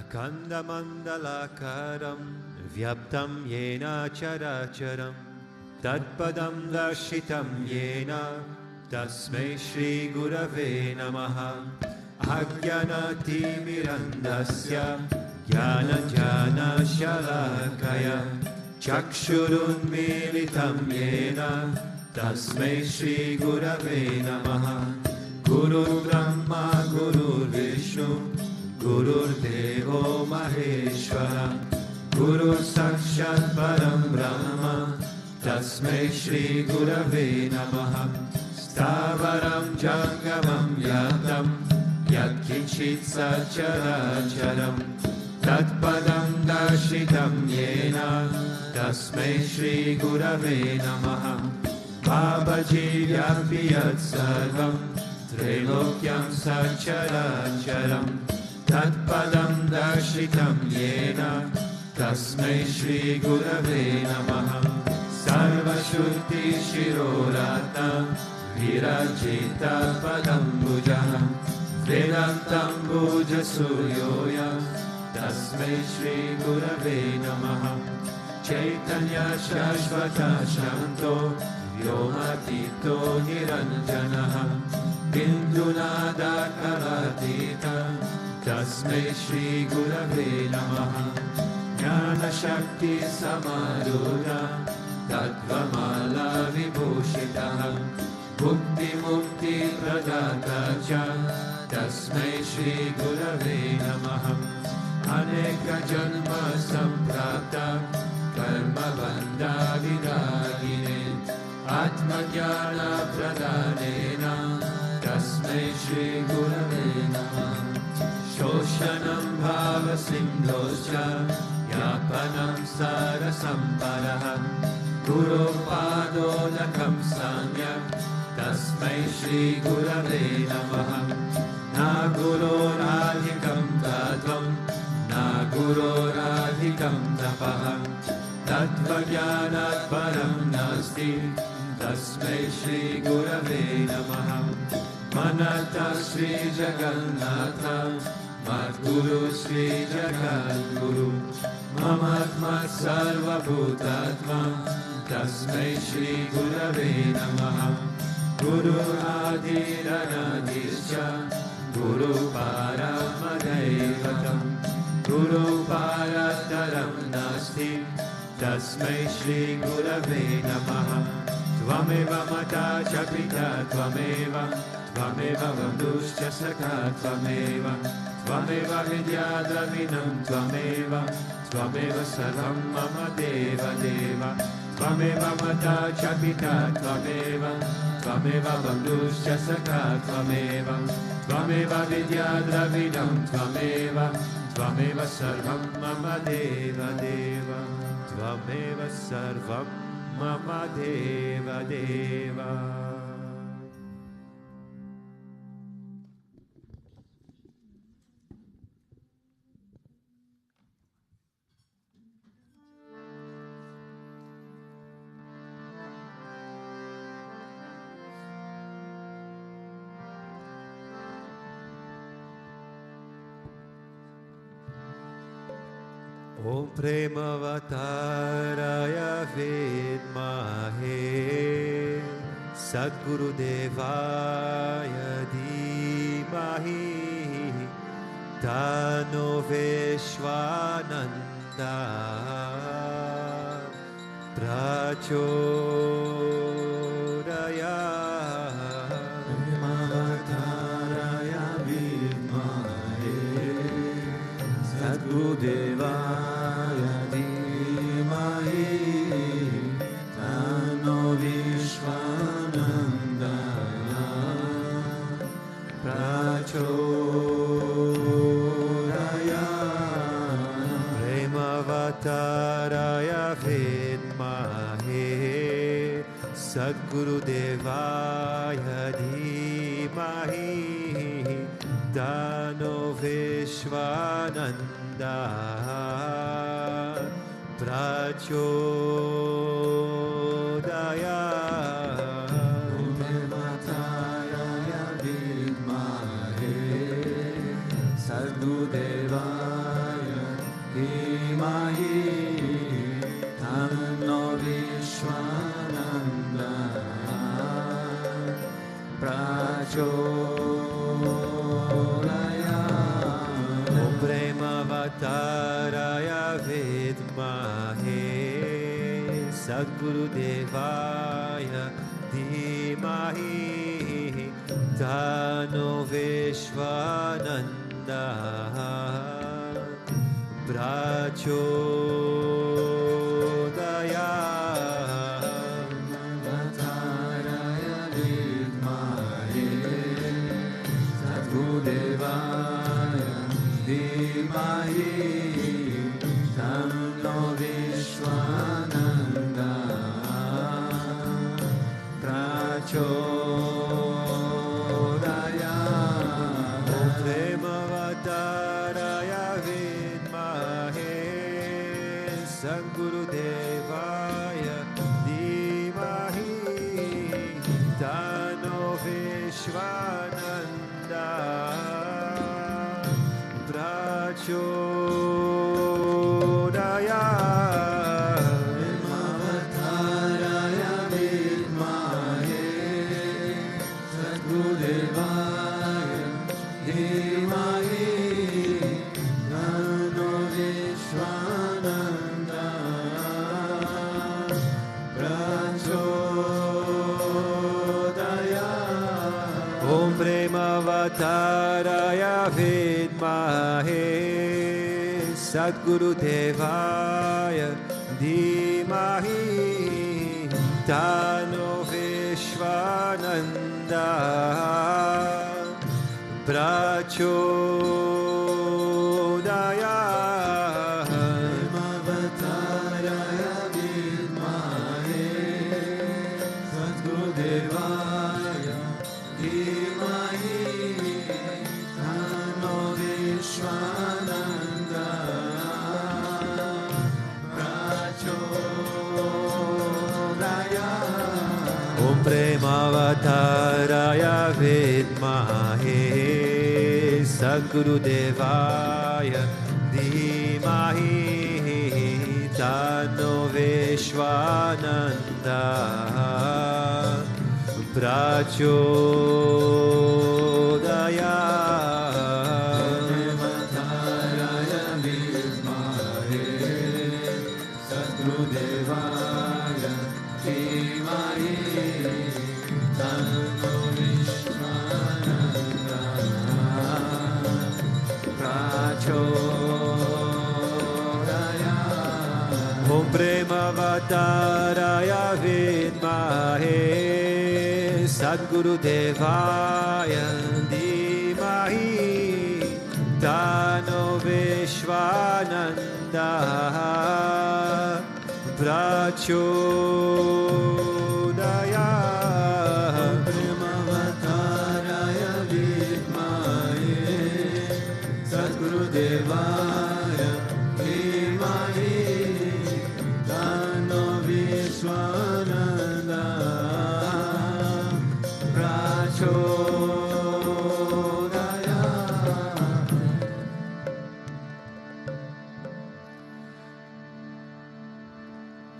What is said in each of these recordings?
Akandamandalakaram Vyaptam Yena Characharam Tatpadam Darshitam Yena Tasmai Shri Gurave Namaha Ajnanati Mirandasya Jnana Jnana Shalakaya Chakshurun Militam Yena Tasmai Shri Gurave Namaha Guru Brahma Guru Vishnu Guru Devo Maheshwara Guru Sakshat Param Brahma Tasmai Shri Gurave Namaha Stavaram Jangamam Yatam Yatkinchit Sacharacharam Tatpadam Darshitam Yena Tasmai Shri Gurave Namaha Babaji Vyapiyat Sarvam Trilokyam Sacharacharam Tatpadam Darshitam Yena Tasmai Shri Gurave Namaha Sarvashuddhi Shirorata Virajita Padambujaha Vedantambuja Suryoya Tasmai Shri Gurave Namaha Chaitanya Shashvata Shanto Vyomatito Niranjanaha Bindunada Kaladita Tasmai Shri Gurave Namaha Jnana Shakti Samaruda Tattvamala Vibhushitaha Bhukti Mukti Pradata Cha Tasmai Shri Gurave Namaha Aneka Janma Samprapta Karma Bandha Vidagine Atma Jnana Pradhanena Tasmai Shri Gurave Namaha Shoshanam Bhava Sindhoscha Yapanam Sarasamparaha Guru Padodakam Samyak Tasmai Shri Gurave Namaha Na Guru Radhikam Tattvam Na Guru Radhikam Tapaha Tattva Jnanat Param Nasti Tasmai Shri Gurave Namaha Manata Sri Jagannatha Madguru Sri Jagadguru Mamatma Sarva Bhutatma Tasmai Shri Gurave Namaha Guru Adiranadischa Guru Paramadaivatam Guru Parataram Nasti Tasmai Shri Gurave Namaha Tvameva Mata Chapita Tvameva Tvameva Vanduscha Sakha Tvameva Tvameva Vidyadravinam Tvameva Tvameva Sarvam Mama Deva Deva Tvameva Mata Chapita Tvameva Tvameva Vanduscha Sakha Tvameva Tvameva Vidyadravinam Tvameva Tvameva Sarvam Mama Deva Deva Tvameva Sarvam Mama Deva Deva. Om Premavatāraya Vidmahe Sadguru Devaya Dhimahi Tano Vishwananda Prachodaya Premavatāraya Vidmahe Sadguru Devaya Premavatāraya Vidmahe Sadguru Devaya Dhimahi Tano Vishwananda Prachodaya Premavatāraya Vidmahe Sadguru Devaya Prachoraya Om Premavattaraya Vidmahe Sadgurudevaya Dhimahi Tano Vishwananda Prachodaya Premavattaraya Vidmahe Sadgurudevaya Dhimahi Tano Vishwananda Prachodaya Om Premavattaraya Vidmahe Sadgurudevaya Dhimahi Tano Vishwananda Prachodaya Premavattaraya Vidmahe Sadgurudevaya Dhimahi Tano Vishwananda Prachodaya Om Premavattaraya Vidmahe Sadgurudevaya Dhimahi Tano Vishwananda Prachodaya Premavattaraya Vidmahe Sadgurudevaya Dhimahi Tano Vishwananda Prachodaya Om Premavattaraya Vidmahe Sadgurudevaya Dhimahi Tano Vishwananda Prachodaya Premavattaraya Vidmahe Sadgurudevaya Dhimahi Tano Vishwananda Prachodaya Om Premavattaraya Vidmahe Sadgurudevaya Dhimahi Tano Vishwananda Prachodaya Premavattaraya Vidmahe Sadgurudevaya Dhimahi Tano Vishwananda Prachodaya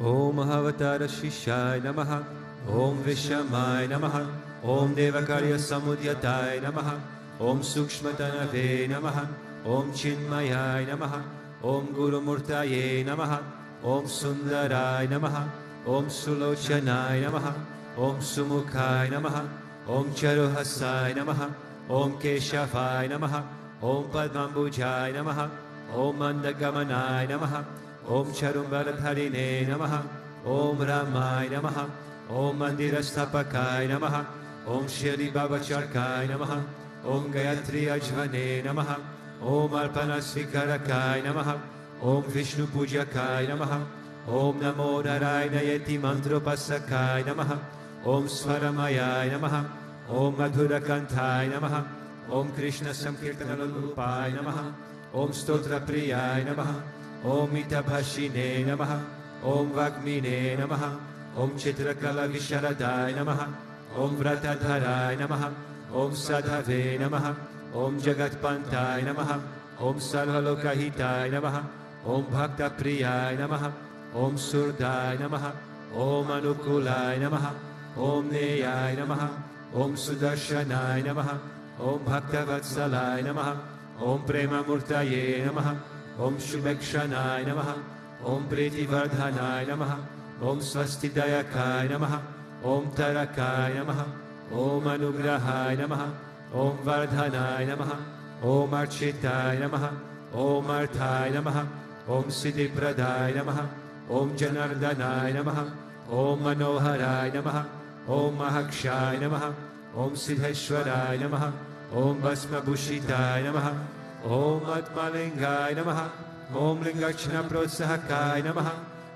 Om Mahavatara Shishai Namaha Om Vishamai Namaha Om Devakarya Samudyatai Namaha Om Sukshmatanave Namaha Om Chinmayai Namaha Om Guru Murtaye Namaha Om Sundarai Namaha Om Sulochanai Namaha Om Sumukhay Namaha Om Charuhasay Namaha Om Keshavay Namaha Om Padmambujay Namaha Om Mandagamanay Namaha Om Charumbaradharine Namaha Om Ramay Namaha Om Mandirasthapakai Namaha Om Shri Babacharkai Namaha Om Gayatri Ajvane Namaha Om Alpanasvikarakai Namaha Om Vishnu Pujakai Namaha Om Namo Narayana Mantropasakai Namaha Om Swaramayai Namaha Om Madhurakantai Namaha Om Krishna Samkirtanalupai Namaha Om Stotra Priyai Namaha Om Itabhashine Namaha Om Vakmine Namaha Om Chitrakala Visharadai Namaha Om Vratadharai Namaha Om Sadhave Namaha Om Jagatpantai Namaha Om Sarvalokahitai Namaha Om Bhakta Priyai Namaha Om Surdai Namaha Om Anukulai Namaha Om Neyai Namaha Om Sudarshanaya Namaha, Om Bhaktavatsalaya Namaha, Om Premamurtaye Namaha, Om Shubhekshanaya Namaha, Om Pritivardhanaya Namaha, Om Swastidayakaya Namaha, Om Tarakaya Namaha, Om Anugrahaya Namaha, Om Vardhanaya Namaha, Om Architaya Namaha, Om Arthaya Namaha, Om Siddhipradaya Namaha, Om Janardanaya Namaha, Om Manoharaya Namaha, Om Mahakshaya Namaha, Om Siddheshwaraya Namaha, Om Bhasmabhushitaya Namaha, Om Atmalingaya Namaha, Om Lingakshana Protsahakaya Namaha,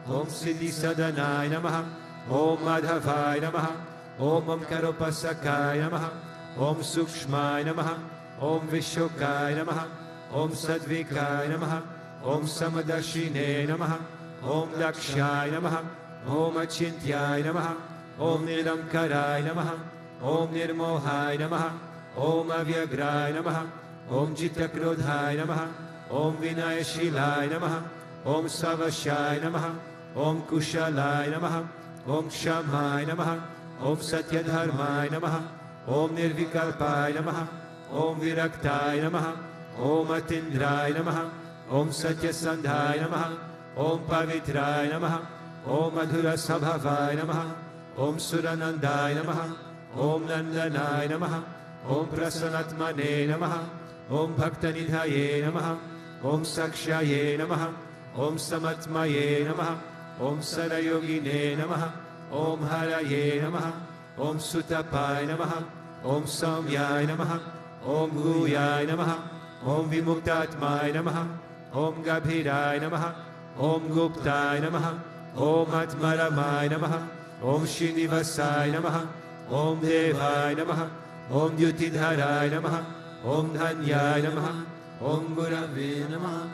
Om Siddhi Sadanaya Namaha, Om Madhavaya Namaha, Om Omkaropasakaya Namaha, Om Sukshmaya Namaha, Om Vishokaya Namaha, Om Sadvikaya Namaha, Om Samadashine Namaha, Om Dakshaya Namaha, Om Achintyaya Namaha, Om Niramkaraya Namaha, Om Nirmohaya Namaha, Om Avyagraya Namaha, Om Jitakrodhaya Namaha, Om Vinayashilaya Namaha, Om Savashaya Namaha, Om Kushalaya Namaha, Om Shamaya Namaha, Om Satyadharmaya Namaha, Om Nirvikalpaya Namaha, Om Viraktaya Namaha, Om Atindraya Namaha, Om Satyasandhaya Namaha, Om Pavitraya Namaha, Om Madhura Sabhavaya Namaha, Om Suranandaya Namaha, Om Nandanaya Namaha, Om Prasanatmane Namaha, Om Bhaktanidhaye Namaha, Om Sakshaye Namaha, Om Samatmaye Namaha, Om Sarayogine Namaha, Om Haraye Namaha, Om Sutapaye Namaha, Om Samyaya Namaha, Om Guyaya Namaha, Om Vimuktatmaya Namaha, Om Gabhiraya Namaha, Om Guptaya Namaha, Om Atmaramaya Namaha, Om Srinivasaya Namaha, Om Devaya Namaha, Om Yutidharaya Namaha, Om Dhanyaya Namaha, Om Gurave Namaha,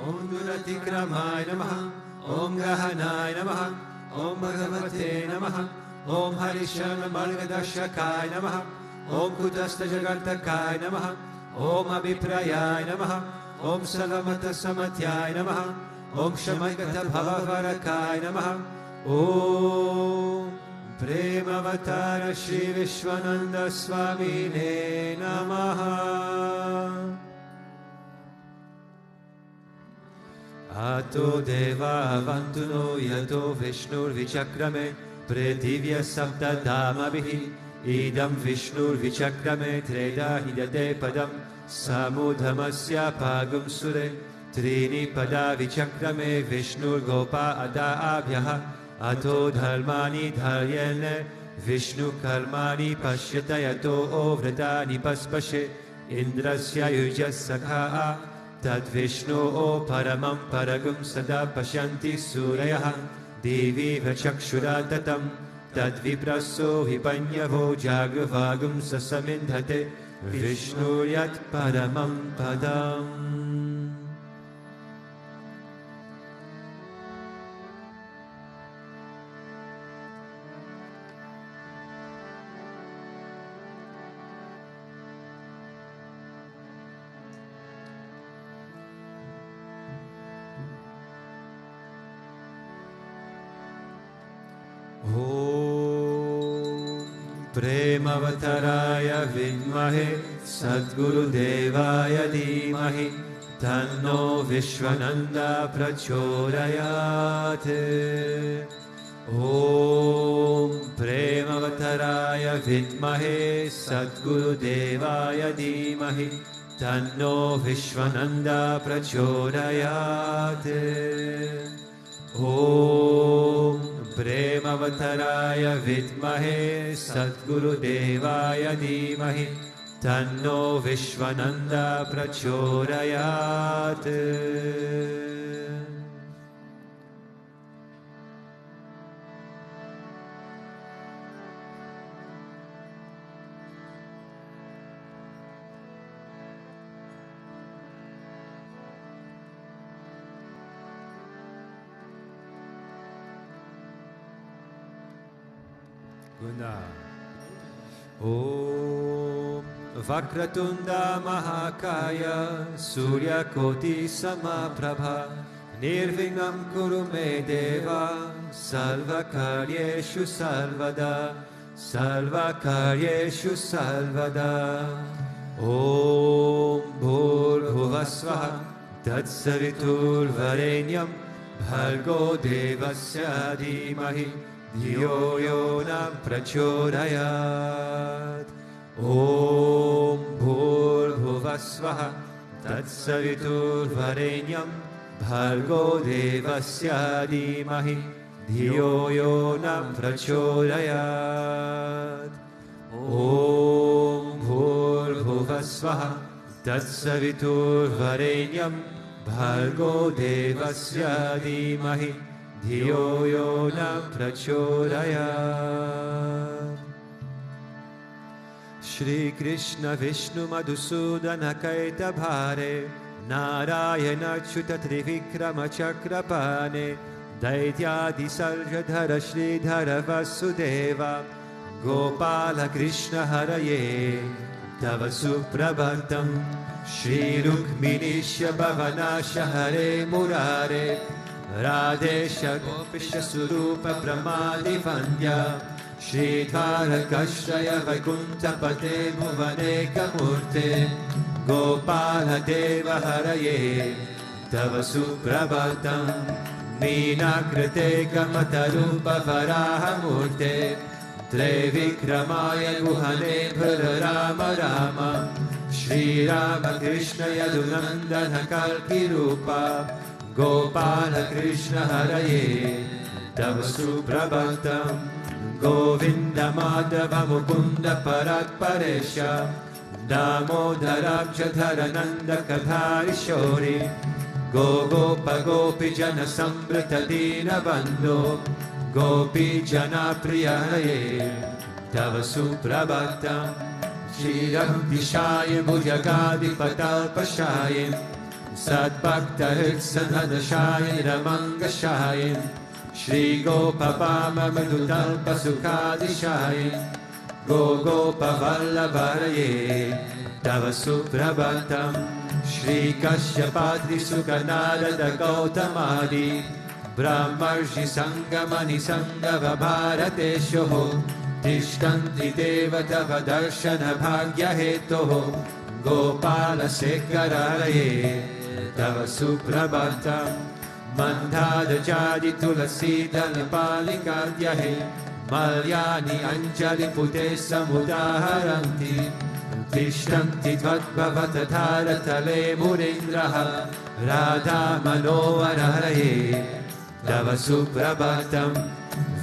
Om Guratikramaya Namaha, Om Gahanaya Namaha, Om Bhagavate Namaha, Om Harishana Margadashakaya Namaha, Om Kutastha Jagartakaya Namaha, Om Abhiprayaya Namaha, Om Salamata Samatyaya Namaha, Om Shamakata Bhavavarakaaya Namaha, Om Premavatara Sri Vishwananda Swami Namaha. Ato Deva Avantuno Yato Vishnur Vichakrame Pridivya Sapta Dhamabhihi Idam Vishnur Vichakrame Treda Hidate Padam Samudhamasya Pagum Sure Trini Pada Vichakrame Vishnur Gopa Ada Abhyaha Ato Dharmani Dharyene Vishnu Karmani Pashyata Yato Ovratani Paspashe Indrasya Yujas Sakha Tad Vishnu O Paramam Paragum Sada Pashyanti Surayah Devi Vachakshura Tatam Tad Vipraso Vipanyavo Jagravagum Sasamindhate Vishnu Yat Paramam Padam. Premavattaraya Vidmahe Sadguru Devaya Dhimahi Tanno Vishwananda Prachodayate. Om Premavattaraya Vidmahe Sadguru Devaya Dhimahi Tanno Vishwananda Prachodayate. Om Premavattaraya Vidmahe Sadguru Devaya Dhimahi Tanno Vishwananda Prachodayate. Om Vakratunda Mahakaya Surya Koti Samaprabha Nirvignam Kuru Me Deva Sarva Karyeshu Sarvada Sarvakaryeshu Sarvada. Om Bhurbhuvasvaha Tatsavitur Varenyam Bhargo Devasya Dhimahi Dhiyo Yona Prachodayat. Om Bhurbhuvasvaha Tatsavitur Varenyam Bhargo Devasya Dhimahi Dhiyo Yona Prachodayat. Om Bhurbhuvasvaha Tatsavitur Varenyam Bhargo Devasya Dhimahi Dhiyo Yona Prachodayat. Shri Krishna Vishnu Madhusudana Kaita Bhare Narayana Chuta Trivikrama Chakrapane Daityadi Sarjadhara Shridhara Vasudeva Gopala Krishna Haraye Tava Suprabhatam Shri Rukminisha Bhavanasha Hare Murare Radesha Gopisha Surupa Pramadi Vandya Shri Dhara Kashraya Vaikuntha Pate Bhuvane Kamurte Gopala Deva Haraye Tava Suprabhatam Ninakrite Kamatarupa Varaha Murte Trevikramaya Guhane Rama Rama Shri Rama Krishna Yadunandana Kalki Rupa Gopala Krishna Haraye Tava Suprabhatam Govinda Madhava Mukunda Parat Paresha Damodarabja Dharananda Kadhari Shori Gopa Gopi Jana Sambrita Dina Bandho Gopi Jana Priyaye Tava Suprabhatam Shiram Dishayam Bhujagadi Patalpashayam Sadbhakta Hitsanadashayam Ramangashayam Shri Gopapama Madhutalpa Sukadishayam Gopa Vallabharaye Tava Suprabhatam Shri Kashyapatri Sukanarada Gautamadi Brahmarshi Sangamani Sangava Bharateshoho Tishtanti Devatava Darshana Bhagya Hetoho Gopala Sekararaye Tava Suprabhatam Mandhada Jadi Tulasi Dalapalikaadyahe Malyani Anjali Pute Samudaharanti Tishtanti Tvatbhavatadhara Tale Murindraha Radha Manovararaye Tava Suprabhatam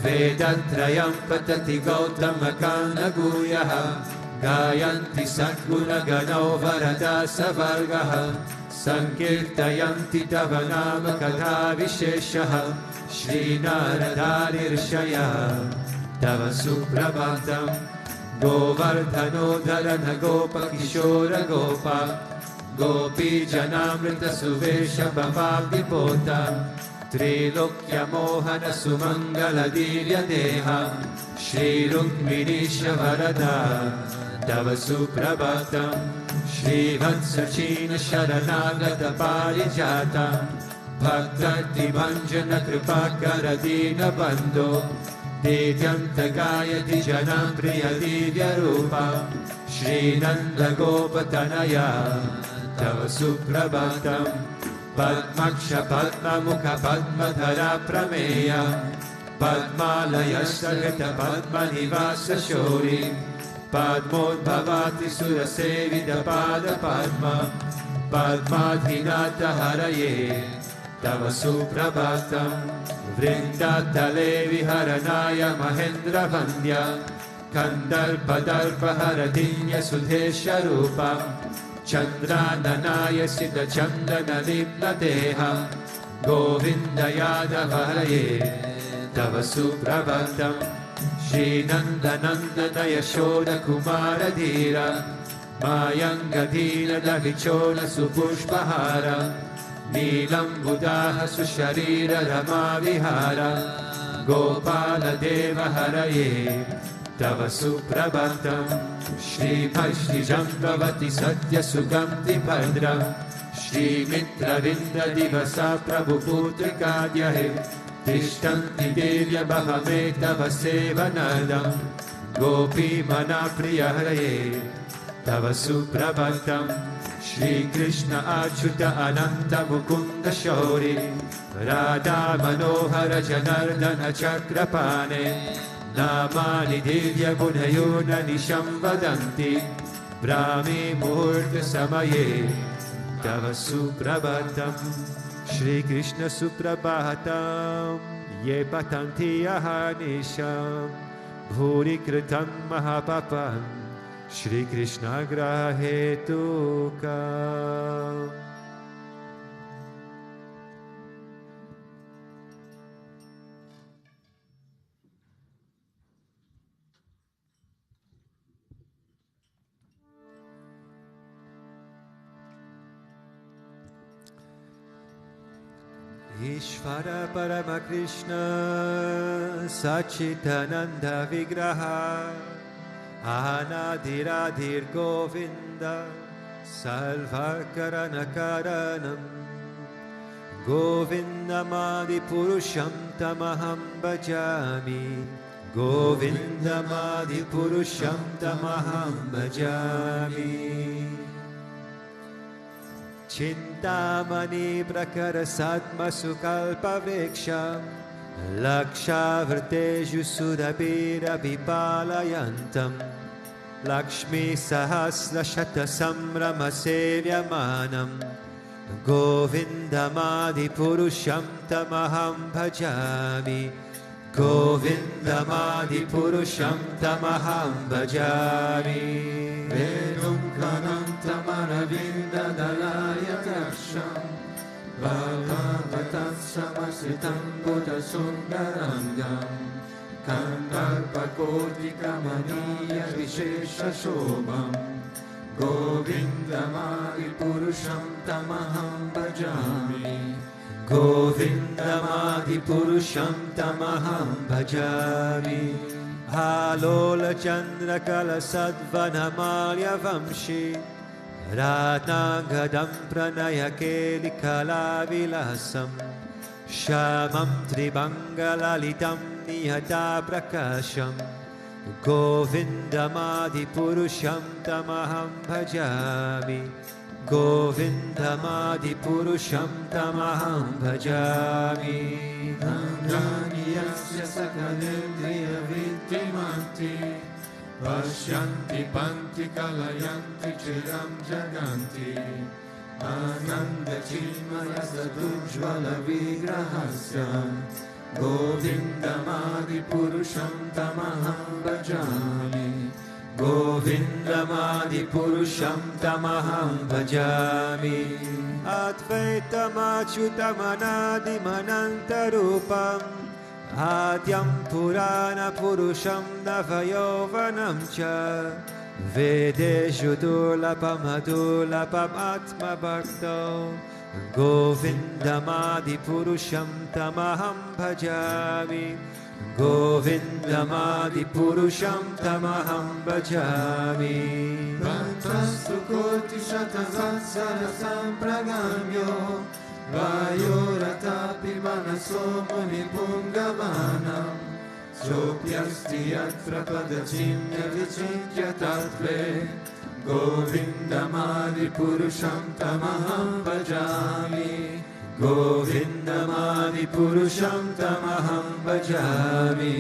Vedatrayam Patati Gautama Kanaguyaha Gayanti Sadguna Ganau Varada Savargaha Sankirtayanti Tava Nama Katha Visheshaha Shri Naradhari Rishaya Tava Suprabhatam Govardhano Dharana Gopa Kishora Gopa Gopi Janamrita Suvesha Bhava Vipota Trilokya Mohana Sumangala Divya Deha Shri Rukminisha Varada Tava Suprabhatam Shri Vatsachina Sharanagata Parijata Bhaktati Vanjana Kripakara Dina Bandho Divyanta Gayati Janam Priya Divya Rupa Shri Nanda Gopatanaya Tava Suprabhatam Padmaksha Padma Mukha Padmadhara Prameya Padmalaya Sarita Padma Nivasa Shori Padmodbhavati Surasevita Pada Padma Padmadhinata Haraye Tava Suprabhatam Vrindatale Viharanaya Mahendra Vandya Kandalpadarpa Haradinya Sudhesha Rupa Chandrananaya Siddha Chandana Dipna Deha Govinda Yadava Haraye Tava Suprabhatam Shri Nanda Nandana Yashoda Kumara Dhira Mayangadhina Davichona Supushpahara Nilam Buddha Susharira Rama Vihara Gopala Deva Haraye Tava Suprabhatam Shri Vaishni Jambavati Satya Sugamti Bhadra Shri Mitra Vinda Divasa Prabhu Putrikadyahe Tishtanti Devya Bhavame Tava Sevanadam Gopi Mana Priya Hare Tava Suprabhatam Shri Krishna Achyuta Ananta Mukunda Shauri Radha Manohara Janardana Chakrapane Namani Divya Gunayona Nisham Vadanti Brahmi Muhurta Samaye Tava Suprabhatam Shri Krishna Suprabhatam Ye Patanti Ahanisham Bhuri Kritam Mahapapam Shri Krishna Grahetuka. Ishvara Parama Krishna Sachitananda Vigraha Anadiradir Govinda Salvakarana Karanam Govindamadi Purusham Tamaham Bhajami Govindamadi Purusham Tamaham Bhajami Chintamani Prakara Satma Sukalpa Viksham Lakshavrteju Sudabira Vipalayantam Lakshmi Sahasra Shata Samrama Sevyamanam Govindamadi Purusham Tamaham Bhajami Govindamadi Purusham Tamaham Bhajami Vedum Kanam Tamaravinda Dalaya Daksham Bhagavatam Samasitam Buddha Sundarangam Kandarpakoti Kamaniya Vishesha Shobham Govindamadi Purusham Tamaham Bhajami Govindamadi Purusham Tamaham Bhajami Halola Chandra Kala Sadvanamalya Vamshi Ratnagadam Pranayakeli Kalavilasam Shamam Tribangalalitam Nihata Prakasham Govindamadi Purusham Tamaham Bhajami Govindamadi Purusham Tamaham Bhajami Anganiyasya Sakalendriya Viddimanti Pashyanti Panti Kalayanti Chiram Jaganti Ananda Chinmaya Sadujvala Vigrahasya Govindamadi Purusham Tamaham Bhajami Govindamadi Purusham Tamaham Bhajami Advaitamachyutamanadi Manantarupam Adyam Purana Purusham Navayovanam Cha Vedeshu Durlapam Adurlapam Atma Bhakto Govindamadi Purusham Tamaham Bhajami Govindamadi Purusham Tamaham Bhajami Vantastu Koti Shatavatsara Sampragamyo Vayuratapi Manaso Muni Pungavanam Sopyasti Yatra Padachimya Vichintya Tatve Govindamadi Purusham Tamaham Bhajami Govindamadi Purusham Tamaham Bhajami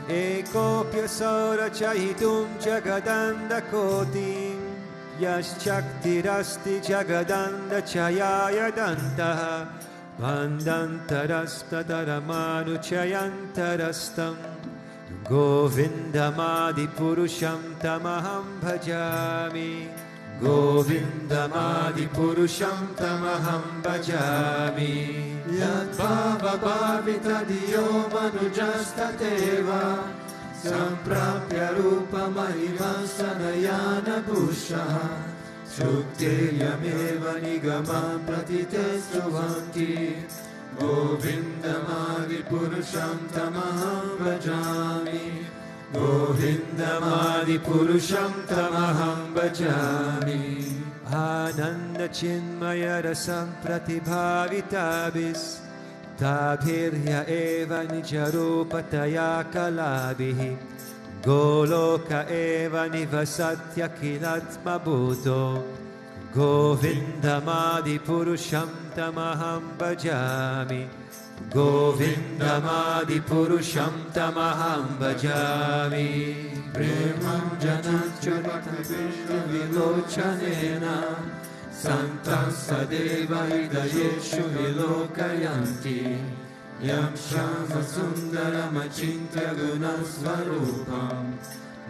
Ekopya Sora Chahitum Jagadanda Koti Yaschaktirasti Jagadanda Chayaya Dantaha Vandantarastadaramanu Chayantarastam Govindamadi Purusham Tamaham Bhajami Govindamadi Purusham Tamaham Bhajami Yadbhava Bhavita Diyo Manujastateva Samprapya Rupa Mahima Sanayana Bhusha Shukteyameva Nigamam Pratite Suvanti Govindamadi Purusham Tamaham Bhajami Govindamadi Purusham Tamaham Bhajami Ananda Chinmaya Rasam Pratibhavitabis Tabhirya Eva Nijarupataya Kalabhihi Goloka eva nivasatya kilatma bhuto Govindamadi purusham tamaham bhajami Govindamadi purusham tamaham bhajami Premam janachurita vishnu vilochanena Santam sadeva idayeshu vilokayanti Yam shama sundaram achintya gunasvarupam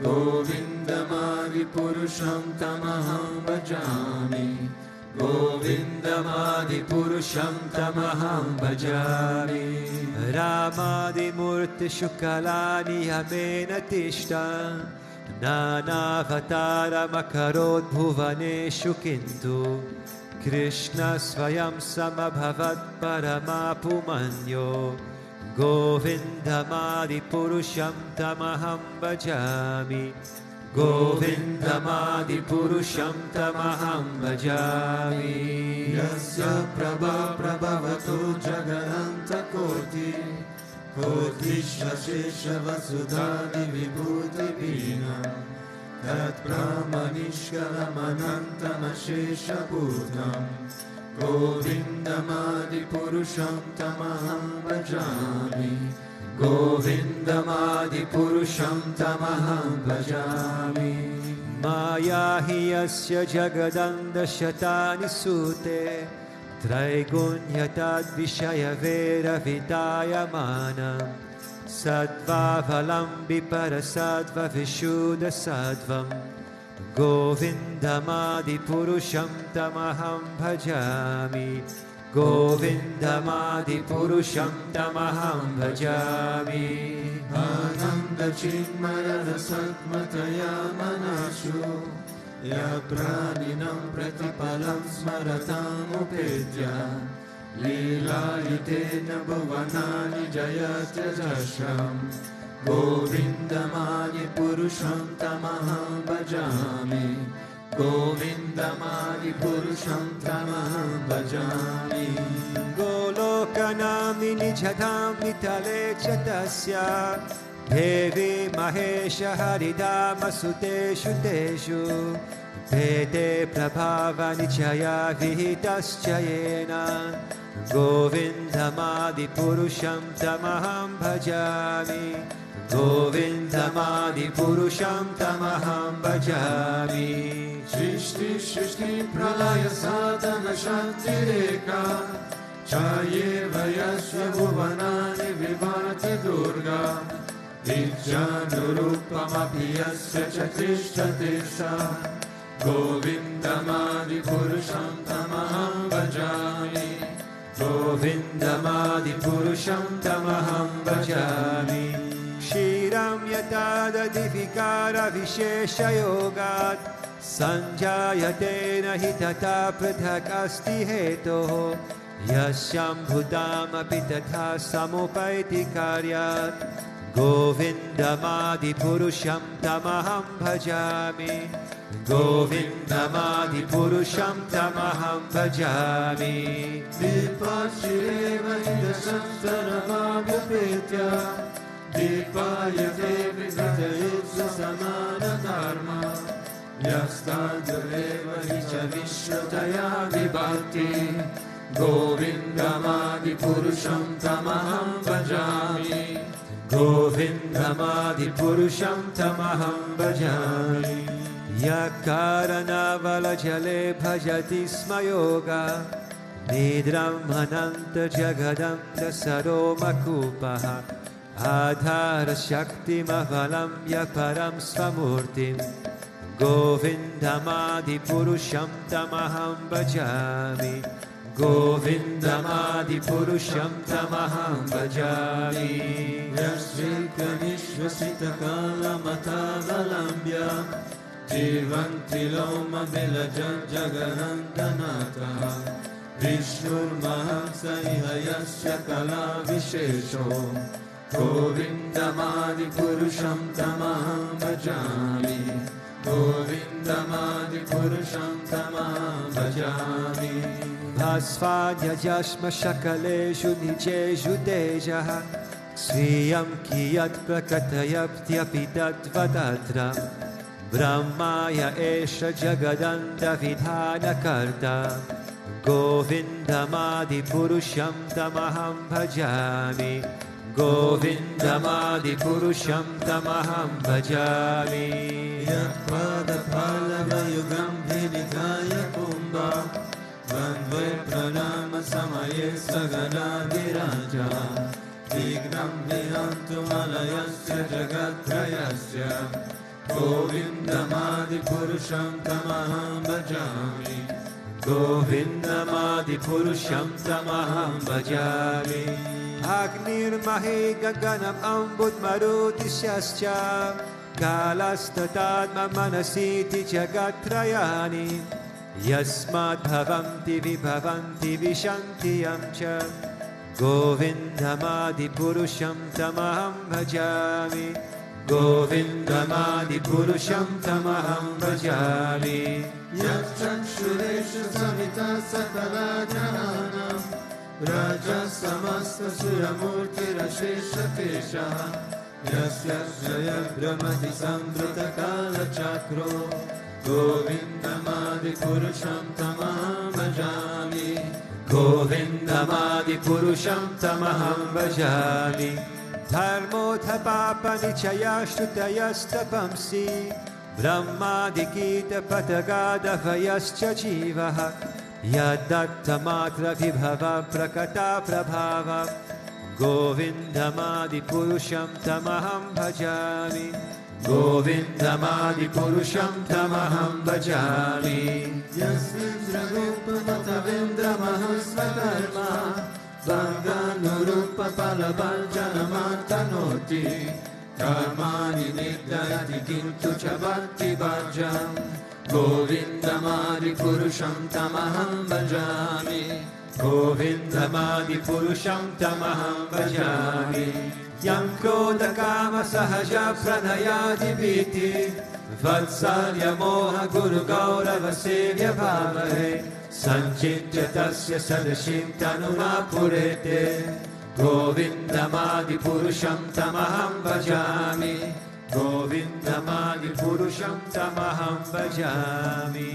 Govindamadi purusham tamaham bhajami Govindamadi purusham tamaham bhajami Ramadi murti shukalani yamena tishta Nanavatara makarod bhuvaneshu kintu Krishna svayam samabhavat paramapumanyo Govindamadi purusham tamaham bhajami Govindamadi purusham tamaham bhajami Yasya prabha prabhavato jagananta koti Kodishya shesha vasudhani vibhuti vina Tat pramanishkalam anantam ashesha bhutam Govindamadi purusham tamaham bhajami Govindamadi purusham tamaham bhajami Maya hi yasya jagadanda shatani sute Traigunyatad vishaya vera vidayamana Sattva valambi parasattva vishuddha sattvam Govindamadi purusham tamaham bhajami Govindamadi purusham tamaham bhajami Ananda chinmaya rasatmataya manashu Ya praninam pratipalam smaratam upedya Lila yutena bhuvanani jayatya jasham Govindamadi purusham tamaham bhajami Govindamadi purusham tamaham bhajami Golokanami nijadam nitale chatasya Devi Mahesha Haridama Suteshu Teshu Pete Prabhava Nichaya Vihitaschayena Govindamadi Purusham Tamaham Bhajami Govindamadi Purusham Tamaham Bhajami Shrishti Shrishti Pralaya Sadhana Shanti Reka Chayeva Yasya Bhuvanani Vibhati Durga Vijjanurupamapi yasya chatishthatisha Govindamadi purusham tamaham bhajami Govindamadi purusham tamaham bhajami Shiram yatadadivikara vishesha yogat Sanjayatena hitata prathak asti hetoho Yasyam bhutam api tatha samupaiti karyat Govindamadi purusham tamaham bhajami Govindamadi purusham tamaham bhajami Vipashireva hidashantaramabhyapetya Vipayate vidhatayutsa samana dharma Yastadureva hicha vishrutaya vibhakti Govindamadi purusham tamaham bhajami Govindamadi purusham tamaham bhajami Yakarana valajale bhajati smayoga Nidram hananta jagadam dasaro makupaha Adhara shakti mavalam yaparam svamurtim Govindamadi purusham tamaham bhajami Govindamadi purusham tamaham bhajami Yasrika nishvasita kalamata valambya Jivanti loma vilajan jaganandanata Vishnur mahamsa ihayasya kala vishesho Govindamadi purusham tamaham bhajami Govindamadi purusham tamaham bhajami Bhasvadya jashma shakaleshu nijeshu dejaha Sviyam kiyat prakatayaptyapi tatvadatra Brahmaya esha jagadanda vidhana karta Govindamadi purusham tamaham bhajami Govindamadi purusham tamaham bhajami Yatpada palavayugam vinidhaya kumbha Vandve pranama samaye saganadiraja Vignam vihantu malayasya jagatrayasya Govindamadi purusham tamaham bhajami Govindamadi purusham tamaham bhajami Agnir mahe gaganam ambut marutisyascha Kalastatadma manasiti jagatrayani Yasmad bhavanti vibhavanti vishanti yamcha Govindamadi purusham tamaham bhajami Govindamadi purusham tamaham bhajami Yakshakshuresha samita sakala jananam Raja samasta suramurti rashesha kesha Yasya jaya brahmati samvrita kala chakro Govindamadi purusham tamaham bhajami Govindamadi purusham tamaham bhajami Dharmotha papa nichayashtutayastapamsi Brahmadikita patagada vayascha jivaha Yadatta matra vibhava prakata prabhava Govindamadi purusham tamaham bhajami Govindamadi purusham tamaham bhajami Yasvindra rupa matavindra mahasvakarma Bhaganurupa palabhajanamantanoti Karmani nidayati kintu chabhakti bhajam Govindamadi purusham tamaham bhajami Govindamadi purusham tamaham bhajami Yam krodha kama sahaja pranayadi viti Vatsalya moha guru gaurava sevya bhavahe Sanchitya tasya sadashim tanuna purete Govindamadi purusham tamaham bhajami Govindamadi purusham tamaham bhajami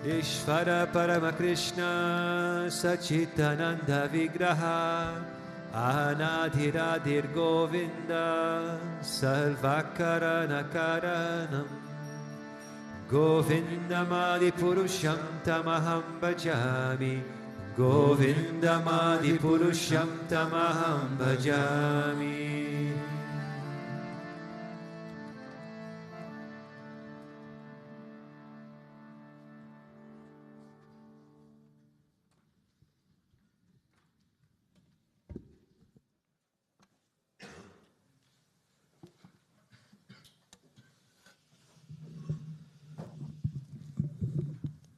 Ishvara Parama Krishna Sachitananda Vigraha Anadhiradir Govinda Sarvakarana Karanam Govindamadi Purusham Tamaham Bhajami Govindamadi Purusham Tamaham Bhajami.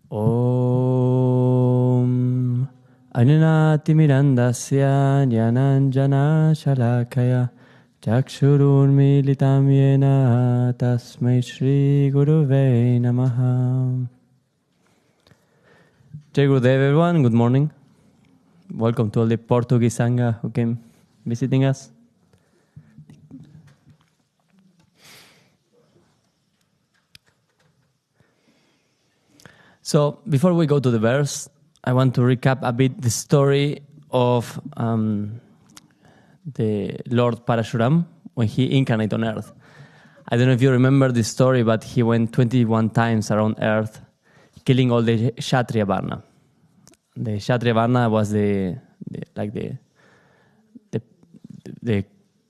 Om Ananatimirandasya Jnananjana Shalakaya Chakshurunmilitam Yena Tasmai Shri Guruve Namaha. Jai Gurudev, everyone. Good morning. Welcome to all the Portuguese Sangha who came visiting us. So, before we go to the verse, I want to recap a bit the story of the Lord Parashuram when he incarnated on earth. I don't know if you remember this story, but he went 21 times around earth, killing all the Kshatriya Varna. The Kshatriya Varna was the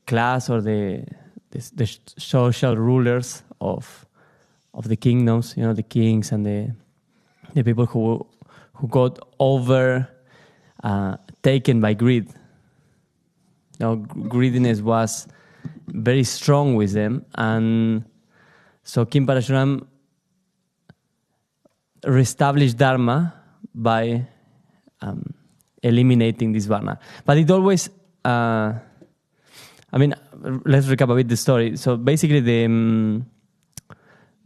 class or the social rulers of the kingdoms, you know, the kings and the people who got taken by greed. You know, greediness was very strong with them, and so King Parashuram reestablished Dharma by eliminating this Varna. But it always, let's recap a bit the story. So basically, the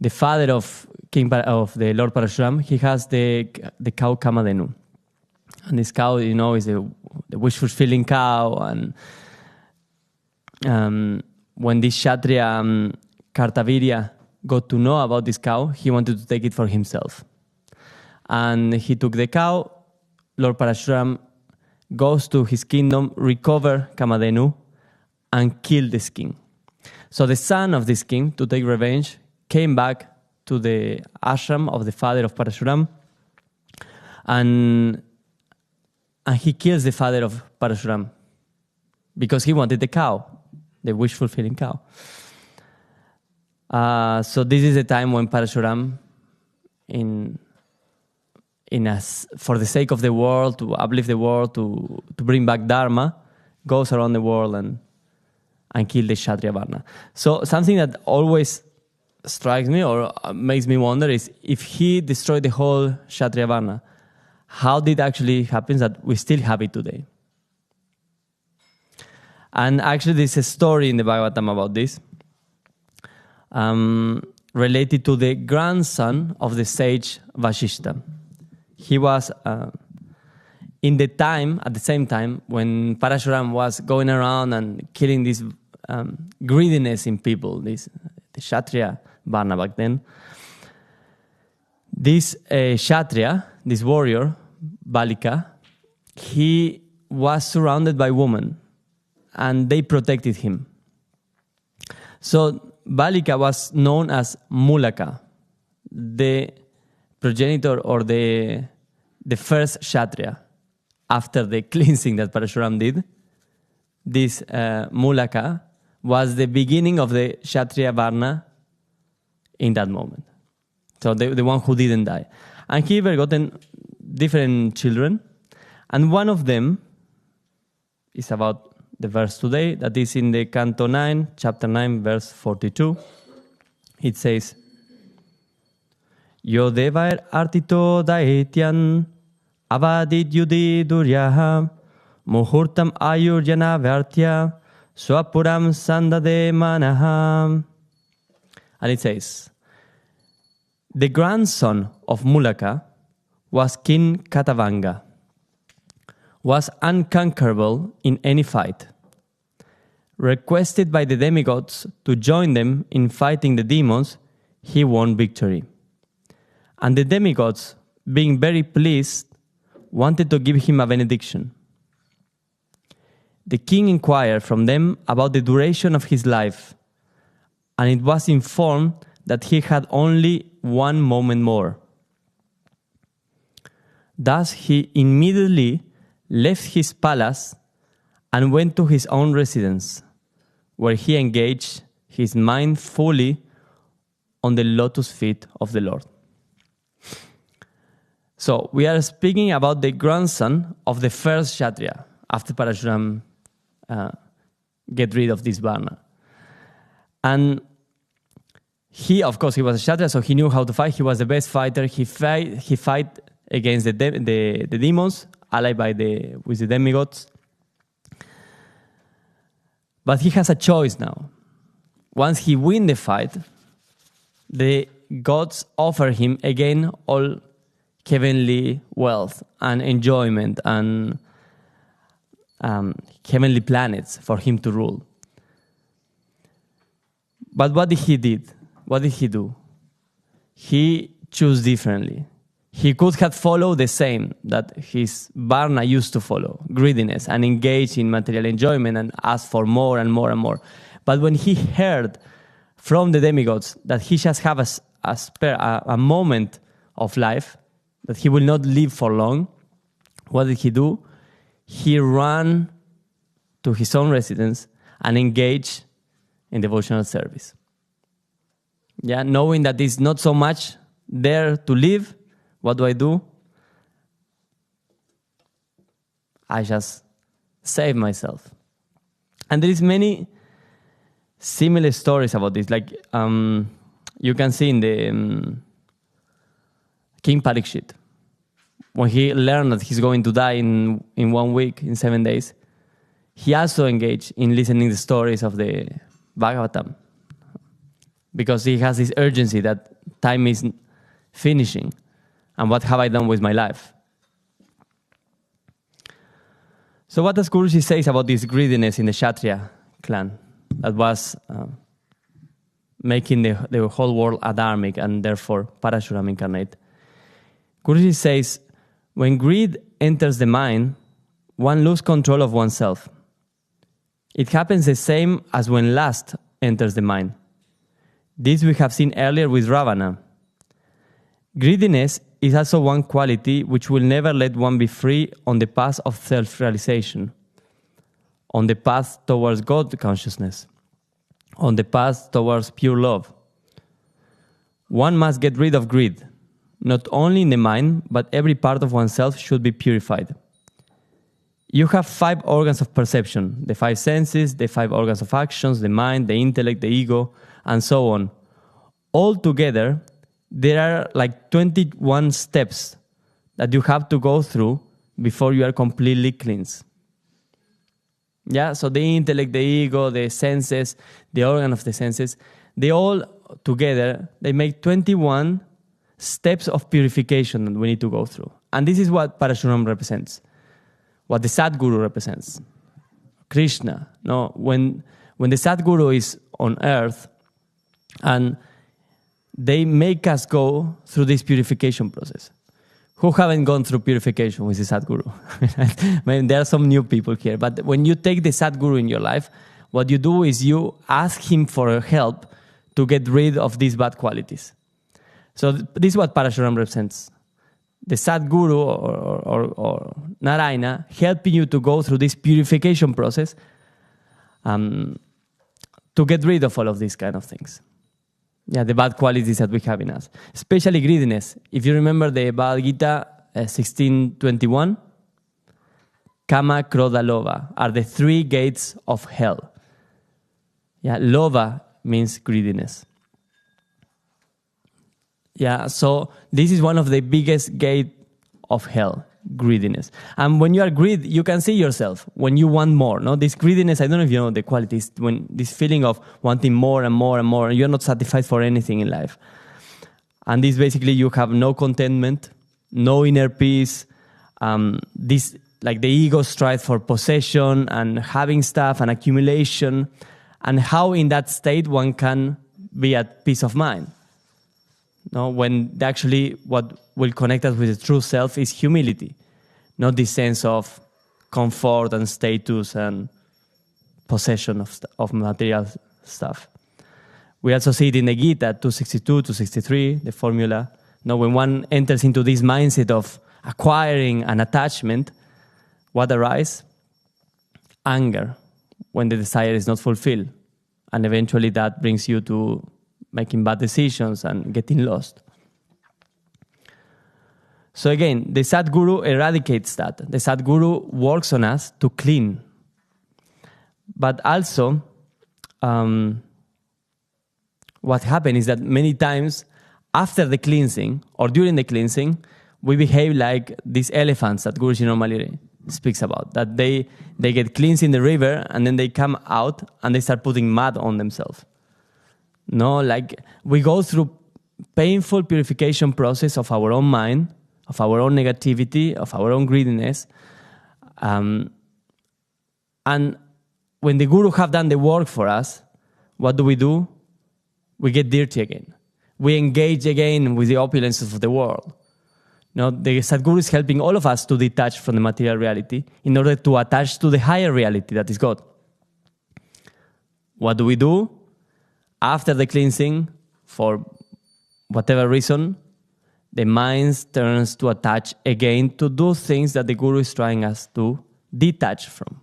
father of the Lord Parashuram, he has the cow Kamadhenu. And this cow, you know, is the wish-fulfilling cow. And when this Kshatriya Kartavirya got to know about this cow, he wanted to take it for himself. And he took the cow. Lord Parashuram goes to his kingdom, recover Kamadhenu, and kill this king. So the son of this king, to take revenge, came back to the ashram of the father of Parashuram, and he kills the father of Parashuram because he wanted the cow, the wish-fulfilling cow. So this is the time when Parashuram, for the sake of the world, to uplift the world, to bring back Dharma, goes around the world and kill the Kshatriya Varna. So something that always strikes me or makes me wonder is if he destroyed the whole Kshatriya Varna, how did it actually happen that we still have it today? And actually there's a story in the Bhagavatam about this, related to the grandson of the sage Vashishta. He was at the same time when Parashuram was going around and killing this greediness in people, the Kshatriya Varna back then. This Kshatriya, this warrior, Balika, he was surrounded by women and they protected him. So Balika was known as Mulaka, the progenitor or the first Kshatriya. After the cleansing that Parashuram did, this Mulaka was the beginning of the Kshatriya Varna in that moment. So the one who didn't die. And he begotten different children. And one of them is about the verse today, that is in the Canto 9, chapter 9, verse 42. It says, Yo devair artito daetyan avadit yudi duryaha muhurtam ayurjana vartya swapuram sandade manaha. And it says, the grandson of Mulaka was King Katavanga, was unconquerable in any fight. Requested by the demigods to join them in fighting the demons, he won victory. And the demigods, being very pleased, wanted to give him a benediction. The king inquired from them about the duration of his life, and it was informed that he had only 1 moment more. Thus he immediately left his palace and went to his own residence, where he engaged his mind fully on the lotus feet of the Lord. So we are speaking about the grandson of the first Kshatriya, after Parashuram get rid of this Varna. And he, of course, he was a Kshatriya, so he knew how to fight. He was the best fighter. He fight against the demons, allied with the demigods. But he has a choice now. Once he wins the fight, the gods offer him again all heavenly wealth and enjoyment and heavenly planets for him to rule. But what did he did? What did he do? He chose differently. He could have followed the same that his Varna used to follow, greediness, and engage in material enjoyment and ask for more and more and more. But when he heard from the demigods that he just have a moment of life, that he will not live for long, what did he do? He ran to his own residence and engaged in devotional service. Yeah, knowing that there's not so much there to live, what do? I just save myself. And there is many similar stories about this. Like you can see in the King Parikshit, when he learned that he's going to die in 1 week, in 7 days, he also engaged in listening the stories of the Bhagavatam, because he has this urgency that time is finishing, and what have I done with my life? So what does Guruji says about this greediness in the Kshatriya clan? that was making the whole world adharmic and therefore Parashuram incarnate. Guruji says, when greed enters the mind, one loses control of oneself. It happens the same as when lust enters the mind. This we have seen earlier with Ravana. Greediness is also one quality which will never let one be free on the path of self-realization, on the path towards God consciousness, on the path towards pure love. One must get rid of greed. Not only in the mind, but every part of oneself should be purified. You have 5 organs of perception, the 5 senses, the 5 organs of actions, the mind, the intellect, the ego, and so on. All together, there are like 21 steps that you have to go through before you are completely cleansed. Yeah, so the intellect, the ego, the senses, the organ of the senses, they all together, they make 21 steps of purification that we need to go through. And this is what Parashuram represents, what the Sadguru represents. Krishna. No, when the Sadguru is on earth and they make us go through this purification process. Who haven't gone through purification with the Sadguru? I mean, there are some new people here, but when you take the Sadguru in your life, what you do is you ask him for help to get rid of these bad qualities. So this is what Parashuram represents. The Sadguru or Narayana helping you to go through this purification process to get rid of all of these kind of things. Yeah, the bad qualities that we have in us. Especially greediness. If you remember the Bhagavad Gita 16:21, Kama, Krodha, Lobha are the 3 gates of hell. Yeah, Lobha means greediness. Yeah, so this is one of the biggest gates of hell, greediness. And when you are greedy, you can see yourself when you want more. No, this greediness, I don't know if you know the qualities, when this feeling of wanting more and more and more, and you're not satisfied for anything in life. And this basically you have no contentment, no inner peace. This like the ego strives for possession and having stuff and accumulation, and how in that state one can be at peace of mind. No, when actually what will connect us with the true self is humility, not this sense of comfort and status and possession of material stuff. We also see it in the Gita 262, 263, the formula. Now, when one enters into this mindset of acquiring an attachment, what arises? Anger, when the desire is not fulfilled. And eventually that brings you to making bad decisions and getting lost. So again, the Sadguru eradicates that. The Sadguru works on us to clean. But also, what happens is that many times after the cleansing or during the cleansing, we behave like these elephants that Guruji normally speaks about. That they get cleansed in the river and then they come out and they start putting mud on themselves. No, like we go through painful purification process of our own mind, of our own negativity, of our own greediness. And when the Guru have done the work for us, what do? We get dirty again. We engage again with the opulences of the world. No, the Sadguru is helping all of us to detach from the material reality in order to attach to the higher reality that is God. What do? After the cleansing, for whatever reason, the mind turns to attach again to those things that the Guru is trying us to detach from.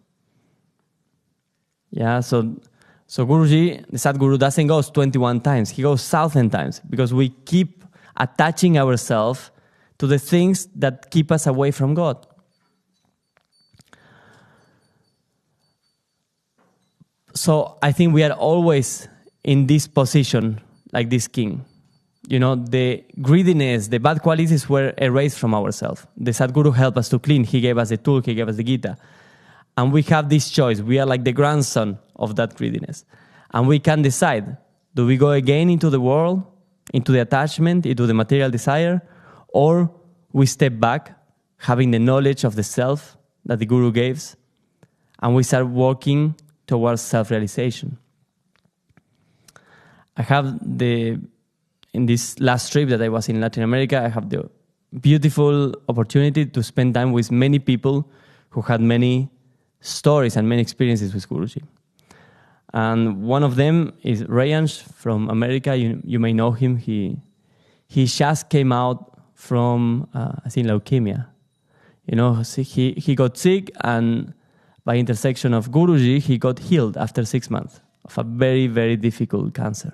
Yeah, so Guruji, the Sadguru, doesn't go 21 times. He goes 1,000 times because we keep attaching ourselves to the things that keep us away from God. So I think we are always in this position like this king. You know, the greediness, the bad qualities were erased from ourselves. The Sadguru helped us to clean. He gave us the tool, he gave us the Gita. And we have this choice. We are like the grandson of that greediness. And we can decide, do we go again into the world, into the attachment, into the material desire, or we step back, having the knowledge of the self that the Guru gives, and we start working towards self-realization. I have in this last trip that I was in Latin America, I have the beautiful opportunity to spend time with many people who had many stories and many experiences with Guruji. And one of them is Rayansh from America. You may know him. He just came out from, I think, leukemia. You know, he got sick, and by intersection of Guruji, he got healed after 6 months of a very, very difficult cancer.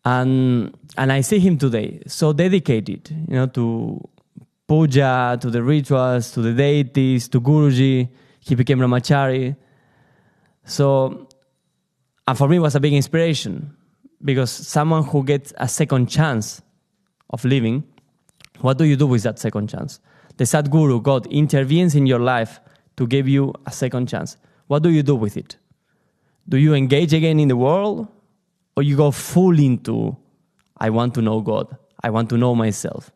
And I see him today, so dedicated, you know, to puja, to the rituals, to the deities, to Guruji. He became Brahmachari. So, and for me, it was a big inspiration, because someone who gets a second chance of living, what do you do with that second chance? The Sadguru, God, intervenes in your life to give you a second chance. What do you do with it? Do you engage again in the world? Or you go full into, I want to know God. I want to know myself.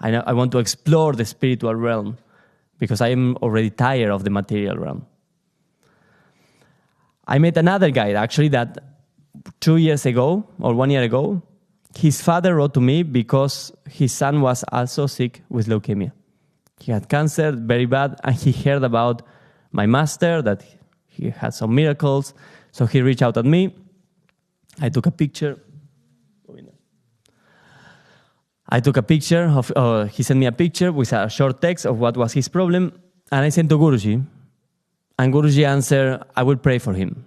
I want to explore the spiritual realm, because I am already tired of the material realm. I met another guy, actually, that 2 years ago, or 1 year ago, his father wrote to me because his son was also sick with leukemia. He had cancer, very bad, and he heard about my master, that he had some miracles. So he reached out at me. I took a picture. He sent me a picture with a short text of what was his problem, and I sent to Guruji. And Guruji answered, I will pray for him.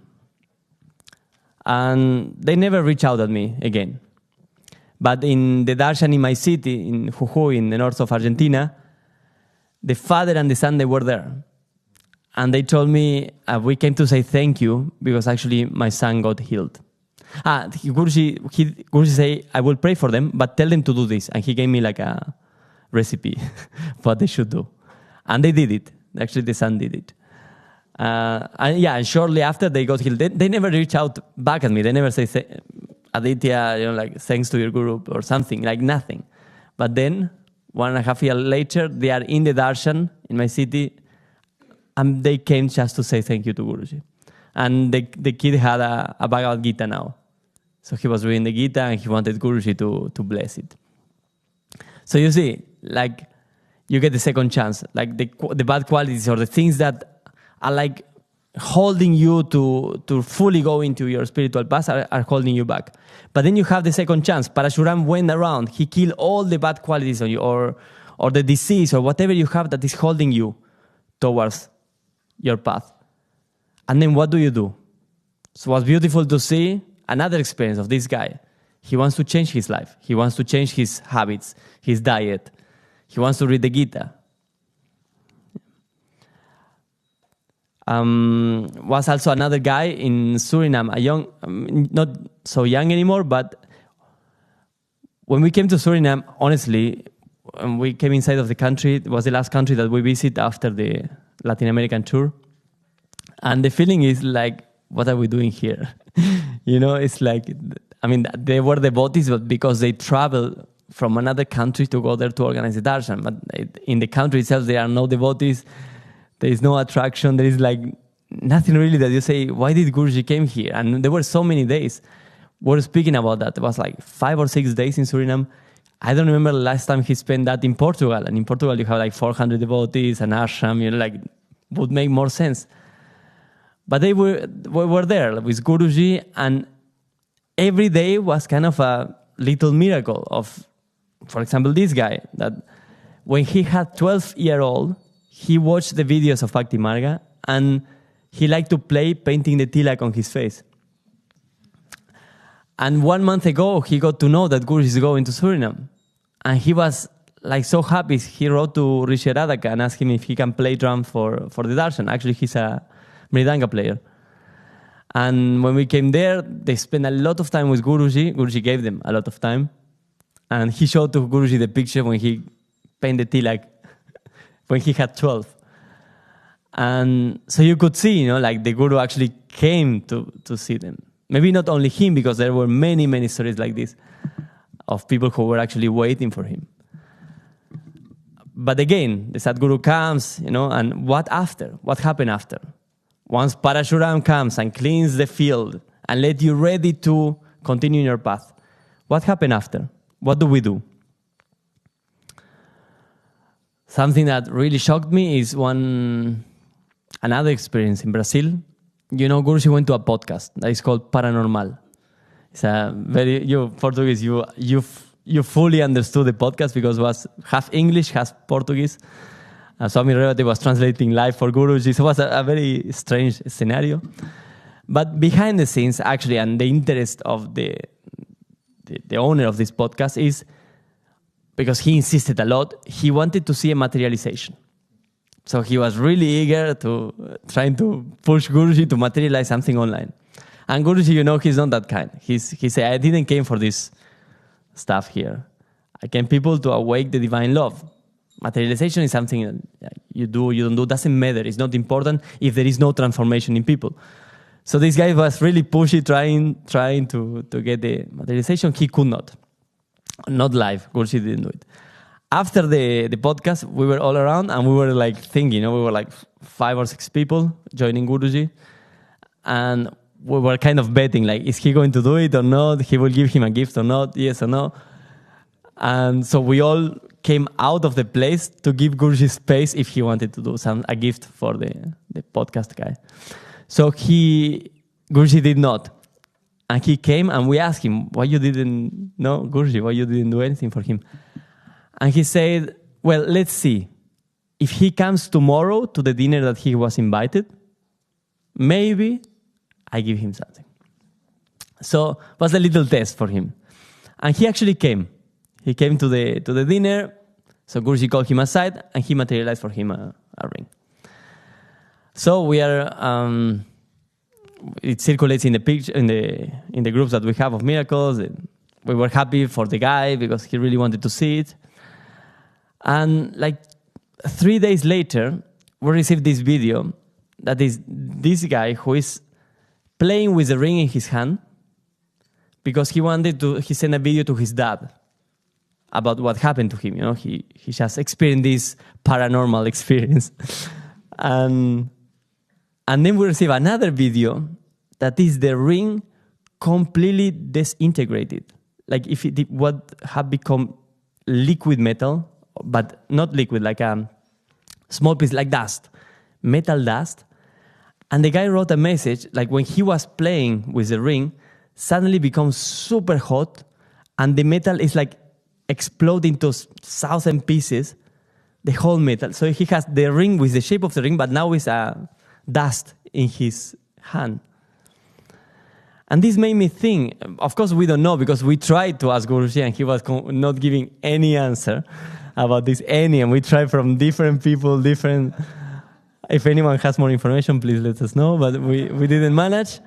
And they never reached out at me again. But in the Darshan in my city, in Jujuy, in the north of Argentina, the father and the son, they were there. And they told me, we came to say thank you, because actually my son got healed. Guruji say, I will pray for them, but tell them to do this. And he gave me like a recipe what they should do. And they did it. Actually, the son did it. And shortly after they got healed, they never reach out back at me. They never say, Aditya, you know, like, thanks to your guru or something, like nothing. But then 1.5 years later, they are in the Darshan in my city, and they came just to say thank you to Guruji. And the kid had a Bhagavad Gita now. So he was reading the Gita, and he wanted Guruji to bless it. So you see, like, you get the second chance. Like the bad qualities or the things that are like holding you to fully go into your spiritual path are holding you back. But then you have the second chance. Parashuram went around. He killed all the bad qualities on you, or the disease, or whatever you have that is holding you towards your path. And then what do you do? So it was beautiful to see another experience of this guy. He wants to change his life. He wants to change his habits, his diet. He wants to read the Gita. Was also another guy in Suriname, a young, not so young anymore, but when we came to Suriname, honestly, when we came inside of the country, it was the last country that we visited after the Latin American tour. And the feeling is like, what are we doing here? You know, it's like, I mean, they were devotees, but because they travel from another country to go there to organize the darshan. But in the country itself, there are no devotees. There is no attraction. There is like nothing really that you say, why did Guruji came here? And there were so many days. We were speaking about that. It was like 5 or 6 days in Suriname. I don't remember the last time he spent that in Portugal. And in Portugal, you have like 400 devotees, an ashram, you know, like, would make more sense. But we were there with Guruji, and every day was kind of a little miracle of, for example, this guy, that when he had 12-year-old, he watched the videos of Bhakti Marga, and he liked to play painting the tilak on his face. And 1 month ago, he got to know that Guruji is going to Suriname. And he was like so happy. He wrote to Rishi Radhaka and asked him if he can play drum for the darshan. Actually, he's a Mridanga player. And when we came there, they spent a lot of time with Guruji. Guruji gave them a lot of time. And he showed to Guruji the picture when he painted tilak, when he had 12. And so you could see, you know, like the Guru actually came to see them. Maybe not only him, because there were many, many stories like this of people who were actually waiting for him. But again, the Sadguru comes, you know, and what after? What happened after? Once Parashuram comes and cleans the field and let you ready to continue in your path. What happened after? What do we do? Something that really shocked me is another experience in Brazil. Guruji went to a podcast that is called Paranormal. It's a very, Portuguese, you fully understood the podcast because it was half English, half Portuguese. Swami Revati was translating live for Guruji. So it was a very strange scenario. But behind the scenes, actually, and the interest of the owner of this podcast is, because he insisted a lot, he wanted to see a materialization. So he was really eager to trying to push Guruji to materialize something online. And Guruji, he's not that kind. He said, I didn't came for this stuff here. I came people to awake the divine love. Materialization is something that you do, you don't do, doesn't matter. It's not important if there is no transformation in people. So this guy was really pushy, trying to get the materialization. He could not. Not live. Guruji didn't do it. After the podcast, we were all around and we were like thinking, we were like 5 or 6 people joining Guruji. And we were kind of betting, like, is he going to do it or not? He will give him a gift or not? Yes or no? And so we all came out of the place to give Guruji space if he wanted to do a gift for the podcast guy. So Guruji did not. And he came and we asked him, why you didn't, Guruji, why you didn't do anything for him? And he said, well, let's see. If he comes tomorrow to the dinner that he was invited, maybe I give him something. So it was a little test for him. And he actually came. He came to the dinner. So Guruji called him aside and he materialized for him a ring. So we are, it circulates in the picture, in the groups that we have of miracles. We were happy for the guy because he really wanted to see it. And like 3 days later, we received this video that is this guy who is playing with the ring in his hand because he sent a video to his dad about what happened to him. He just experienced this paranormal experience. And then we receive another video that is the ring completely disintegrated. Like if what had become liquid metal, but not liquid, like a small piece, like dust, metal dust. And the guy wrote a message, like when he was playing with the ring, suddenly becomes super hot, and the metal is like exploding to 1,000 pieces, the whole metal. So he has the ring with the shape of the ring, but now it's a dust in his hand. And this made me think, of course we don't know because we tried to ask Guruji and he was not giving any answer about this, and we tried from different people, if anyone has more information, please let us know, but we didn't manage.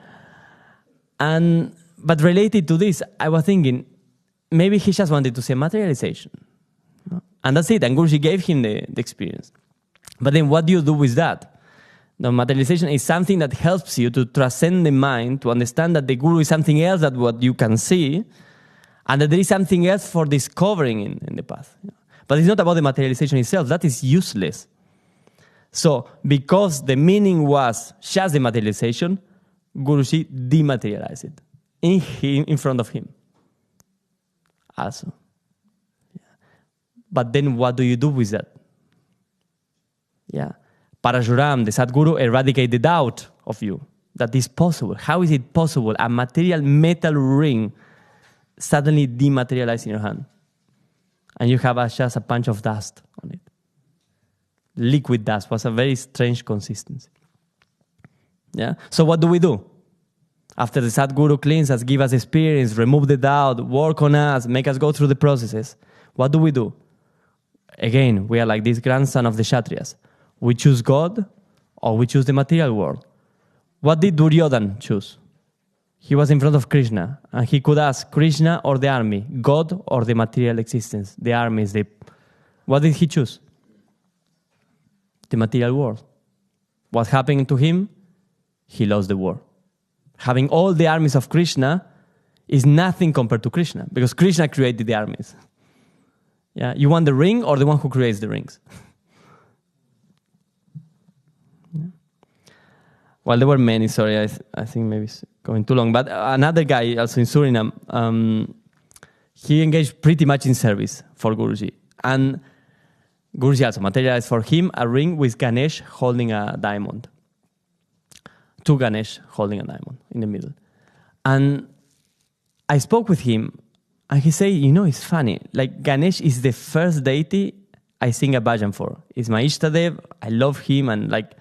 But related to this, I was thinking, maybe he just wanted to say materialization. And that's it, and Guruji gave him the experience. But then what do you do with that? The materialization is something that helps you to transcend the mind, to understand that the Guru is something else than what you can see, and that there is something else for discovering in the path. But it's not about the materialization itself. That is useless. So, because the meaning was just the materialization, Guruji dematerialized it in front of him. Also. But then what do you do with that? Parajuram, the Sadguru, eradicate the doubt of you that is possible. How is it possible? A material metal ring suddenly dematerialized in your hand. And you have just a bunch of dust on it. Liquid dust was a very strange consistency. So what do we do? After the Sadguru cleans us, give us experience, remove the doubt, work on us, make us go through the processes, what do we do? Again, we are like this grandson of the Kshatriyas. We choose God or we choose the material world. What did Duryodhan choose? He was in front of Krishna and he could ask Krishna or the army, God or the material existence, the armies. What did he choose? The material world. What happened to him? He lost the war. Having all the armies of Krishna is nothing compared to Krishna because Krishna created the armies. You want the ring or the one who creates the rings? Well, there were many, sorry, I think maybe it's going too long. But another guy, also in Suriname, he engaged pretty much in service for Guruji. And Guruji also materialized for him a ring with Ganesh holding a diamond. 2 Ganesh holding a diamond in the middle. And I spoke with him, and he said, it's funny. Like, Ganesh is the first deity I sing a bhajan for. He's my Ishtadev. I love him, and like,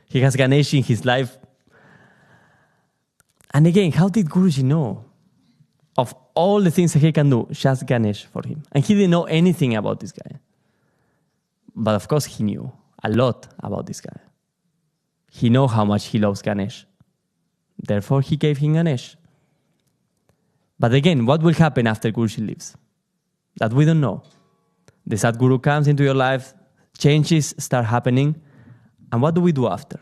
he has Ganesh in his life. And again, how did Guruji know of all the things that he can do? Just Ganesh for him. And he didn't know anything about this guy. But of course, he knew a lot about this guy. He knew how much he loves Ganesh. Therefore, he gave him Ganesh. But again, what will happen after Guruji leaves? That we don't know. The Sadguru comes into your life, changes start happening, and what do we do after?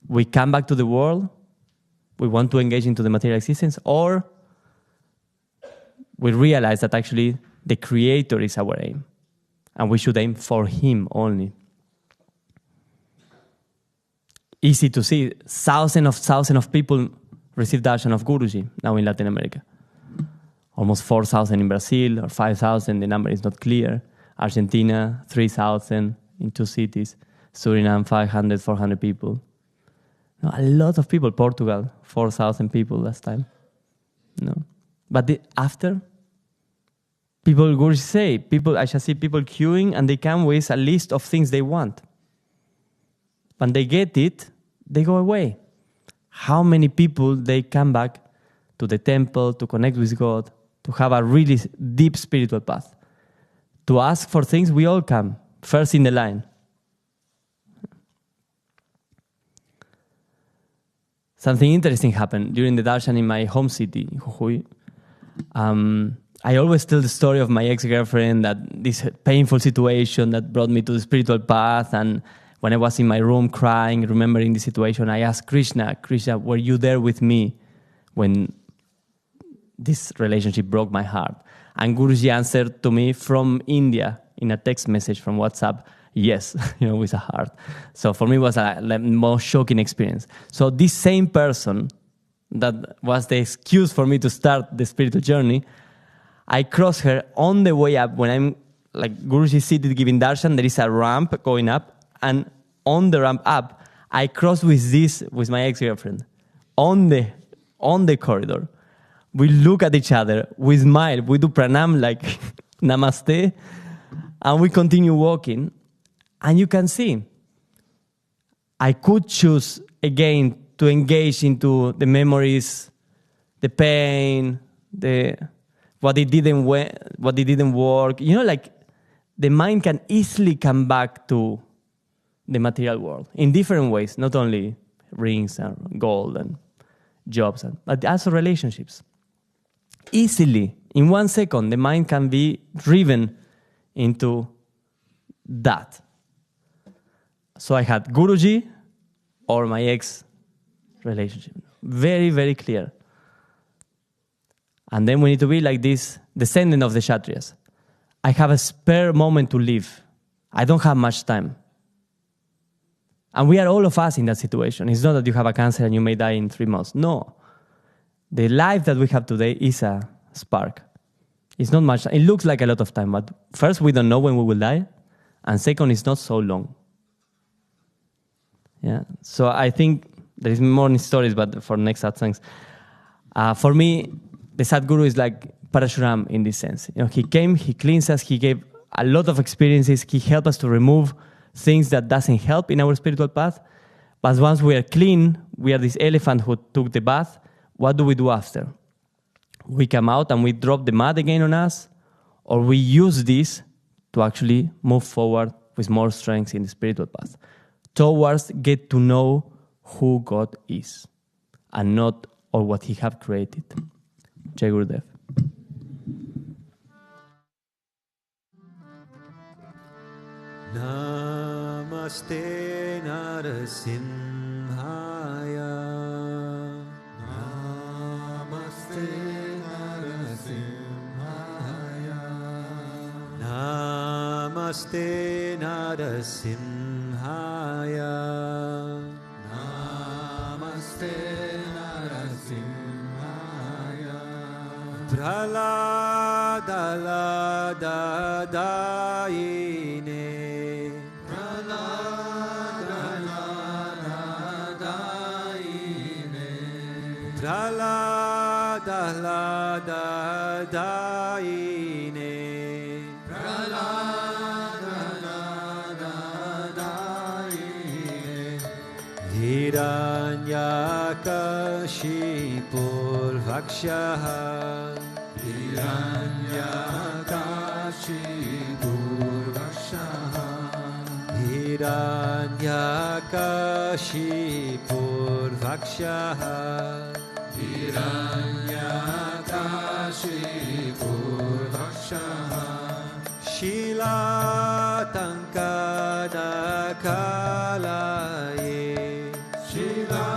We come back to the world, we want to engage into the material existence, or we realize that actually the Creator is our aim, and we should aim for Him only. Easy to see, thousands of people receive darshan of Guruji now in Latin America. Almost 4,000 in Brazil, or 5,000, the number is not clear. Argentina, 3,000 in 2 cities. Suriname, 500, 400 people. No, a lot of people. Portugal, 4,000 people last time. No, but after, people, Guruji say, I shall see people queuing, and they come with a list of things they want. When they get it, they go away. How many people they come back to the temple to connect with God, to have a really deep spiritual path? To ask for things, we all come, first in the line. Something interesting happened during the darshan in my home city, in Jujuy. I always tell the story of my ex-girlfriend, that this painful situation that brought me to the spiritual path. And when I was in my room crying, remembering the situation, I asked Krishna, were you there with me when this relationship broke my heart? And Guruji answered to me from India in a text message from WhatsApp, yes, with a heart. So for me, it was a more shocking experience. So this same person that was the excuse for me to start the spiritual journey, I crossed her on the way up. When I'm like Guruji seated giving darshan, there is a ramp going up. And on the ramp up, I crossed with my ex-girlfriend on the corridor. We look at each other, we smile, we do pranam like namaste, and we continue walking. And you can see, I could choose again to engage into the memories, the pain, what it didn't work. Like the mind can easily come back to the material world in different ways, not only rings and gold and jobs, but also relationships. Easily, in 1 second, the mind can be driven into that. So I had Guruji or my ex relationship. Very, very clear. And then we need to be like this descendant of the Kshatriyas. I have a spare moment to live. I don't have much time. And we are all of us in that situation. It's not that you have a cancer and you may die in 3 months. No. The life that we have today is a spark. It's not much. It looks like a lot of time, but first, we don't know when we will die. And second, it's not so long. Yeah. So I think there is more stories, but for next satsangs. For me, the Sadguru is like Parashuram in this sense. He came, he cleansed us, he gave a lot of experiences, he helped us to remove things that doesn't help in our spiritual path. But once we are clean, we are this elephant who took the bath. What do we do after? We come out and we drop the mud again on us, or we use this to actually move forward with more strength in the spiritual path, towards get to know who God is, and not or what He have created. Jai Gurudev. Namaste Narasimhaya. Namaste Narasimhaya. Namaste Narasimhaya. Pralada Lada Daine Pralada Lada Daine Pralada Lada Daine Pralada Lada Daine Hiranyakashipur Vakshaha Hiranyakashipur Vakshaha Hiranyakashipur Vakshaha Hiranyakashipur Vakshaha Shila Tankada Kalaye Shila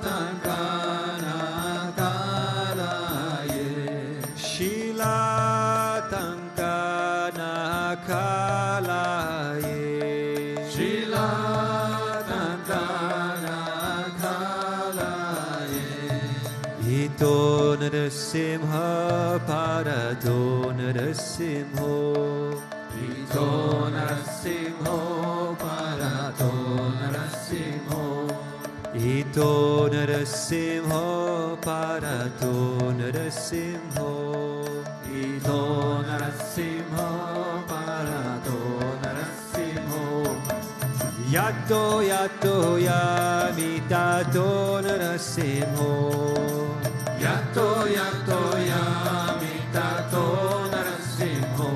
Tankada Kalaye Shila Tankada Kalaye Shila Tankada Kalaye Ito Narasimha Parato Narasimho Ito Narasimho Parato Narasimho Ito Narasimho Parato Narasimho Ito Narasimho Parato Narasimho Yato Yato Yamitato Narasimho Yato Yato Yamitato Narasimho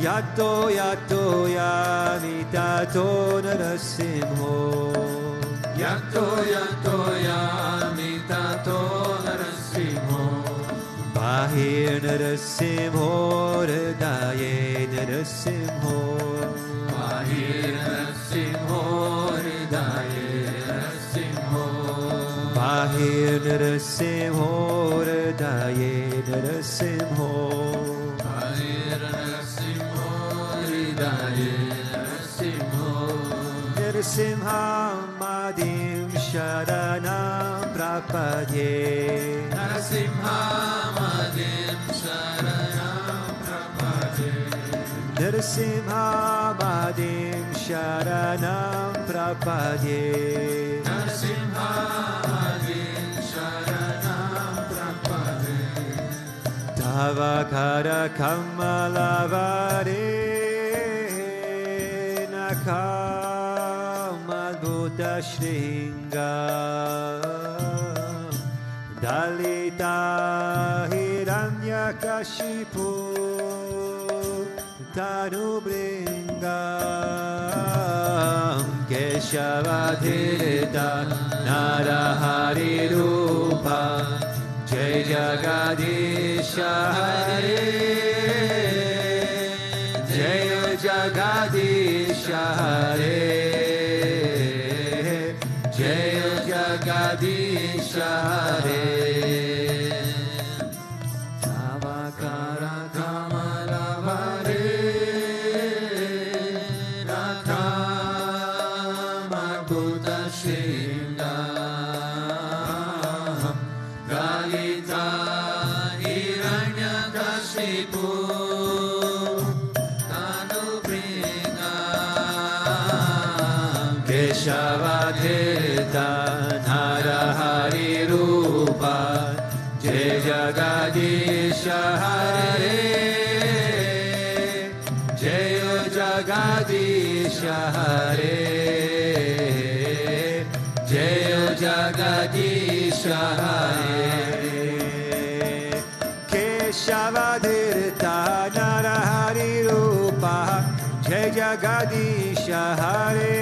Yato Yato Yamitato Narasimho Yato Yato Yamitato Narasimho Bahir Narasimho Hridaye Narasimho Bahir Narasimho Hridaye Narasimho Bahir Narasimho Hridaye Narasimho Bahir Narasimho Hridaye Narasimho Narasimham Madim Sharanam Prapadye Narasimham Madim Sharanam Prapadye Narasimham Madim Sharanam Prapadye Narasimham Madim Sharanam Prapadye Tavakara Kamalavare Nakamadbhuta Shringa Dalita Hiranyakashipu Tanubringa Keshavadhirita Narahari Rupa Jai Jagadisha Hare Jai Jagadisha Hare Jai Jagadisha Hare Tavakara Kamalavare Nakamadbhuta Shringa Galita Hiranyakashipu Keshavadhirita Narahari Rupa Jai Jagadisha Hare Jai Jagadisha Hare Jai Jagadisha Hare Keshavadhirita Narahari Rupa Jai Jagadisha Hare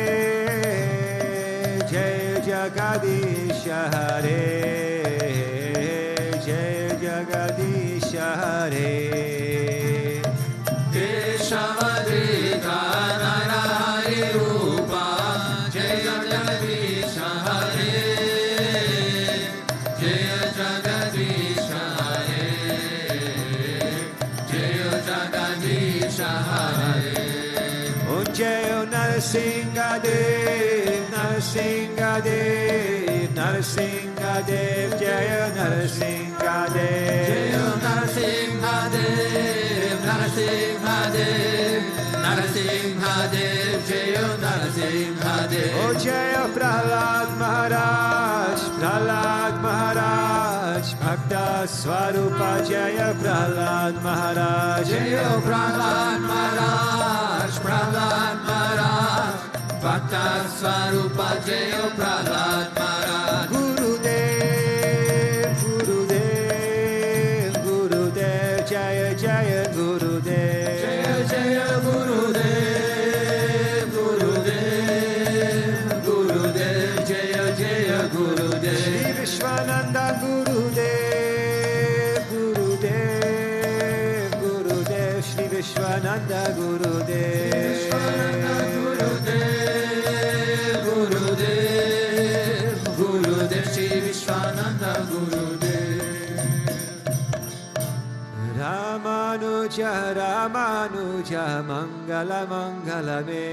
Jai Jagadisha Hare Jai Jagadisha Hare Keshavadrita Narahari Rupa Jai Jagadisha Hare Jai Jagadisha Hare Jai Jagadisha Hare Jai Narasimhadev Narasimhadev Narasimhadev Narasimhadev, Jaya Narasimhadev, Jaya Narasimhadev, Narasimhadev, Narasimhadev, Jaya Narasimhadev. Oh Jaya Prahlad Maharaj, Prahlad Maharaj, Bhakta Swarupa Jaya Prahlad Maharaj, Jaya Prahlad Maharaj, Prahlad Maharaj, Bhakta Swarupa Jaya Prahlad Maharaj. Gurudev, Gurudev, Gurudev, Jaya Jaya Gurudev, Jaya Jaya Gurudev, Gurudev, Gurudev, Jaya Jaya Gurudev. Sri Vishwananda Gurudev, Gurudev, Gurudev, Sri Vishwananda Gurudev, Vishwananda Gurudev, Gurudev, Gurudev, Sri Vishwananda Gurudev. Ramanuja, Ramanuja, Mangala Mangala Me,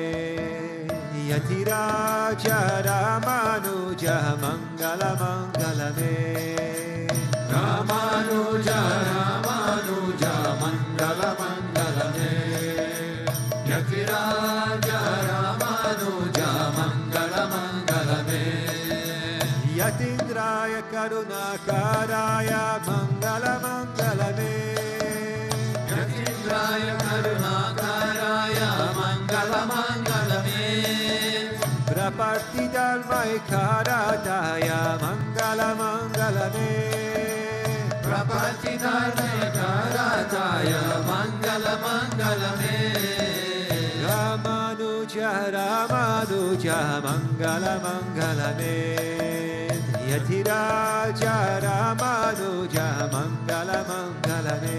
Yatiraja, Ramanuja, Mangala Mangala Me, Ramanuja, Ramanuja, Mangala Mangala Me, Yatiraja, Ramanuja, Mangala Mangala Me, Yatindraya Karunakaraya, Mangala Mangala Me, Yatindraya Karunakaraya, Mangala Mangala Me, Prapartidalmaikarataya, Mangala Mangala Me, Prapartidalmaikarataya, Mangala Mangala Me, Ramanuja, Ramanuja, Mangala Mangala Me, Yatiraja, Ramanuja, Mangala Mangala Me,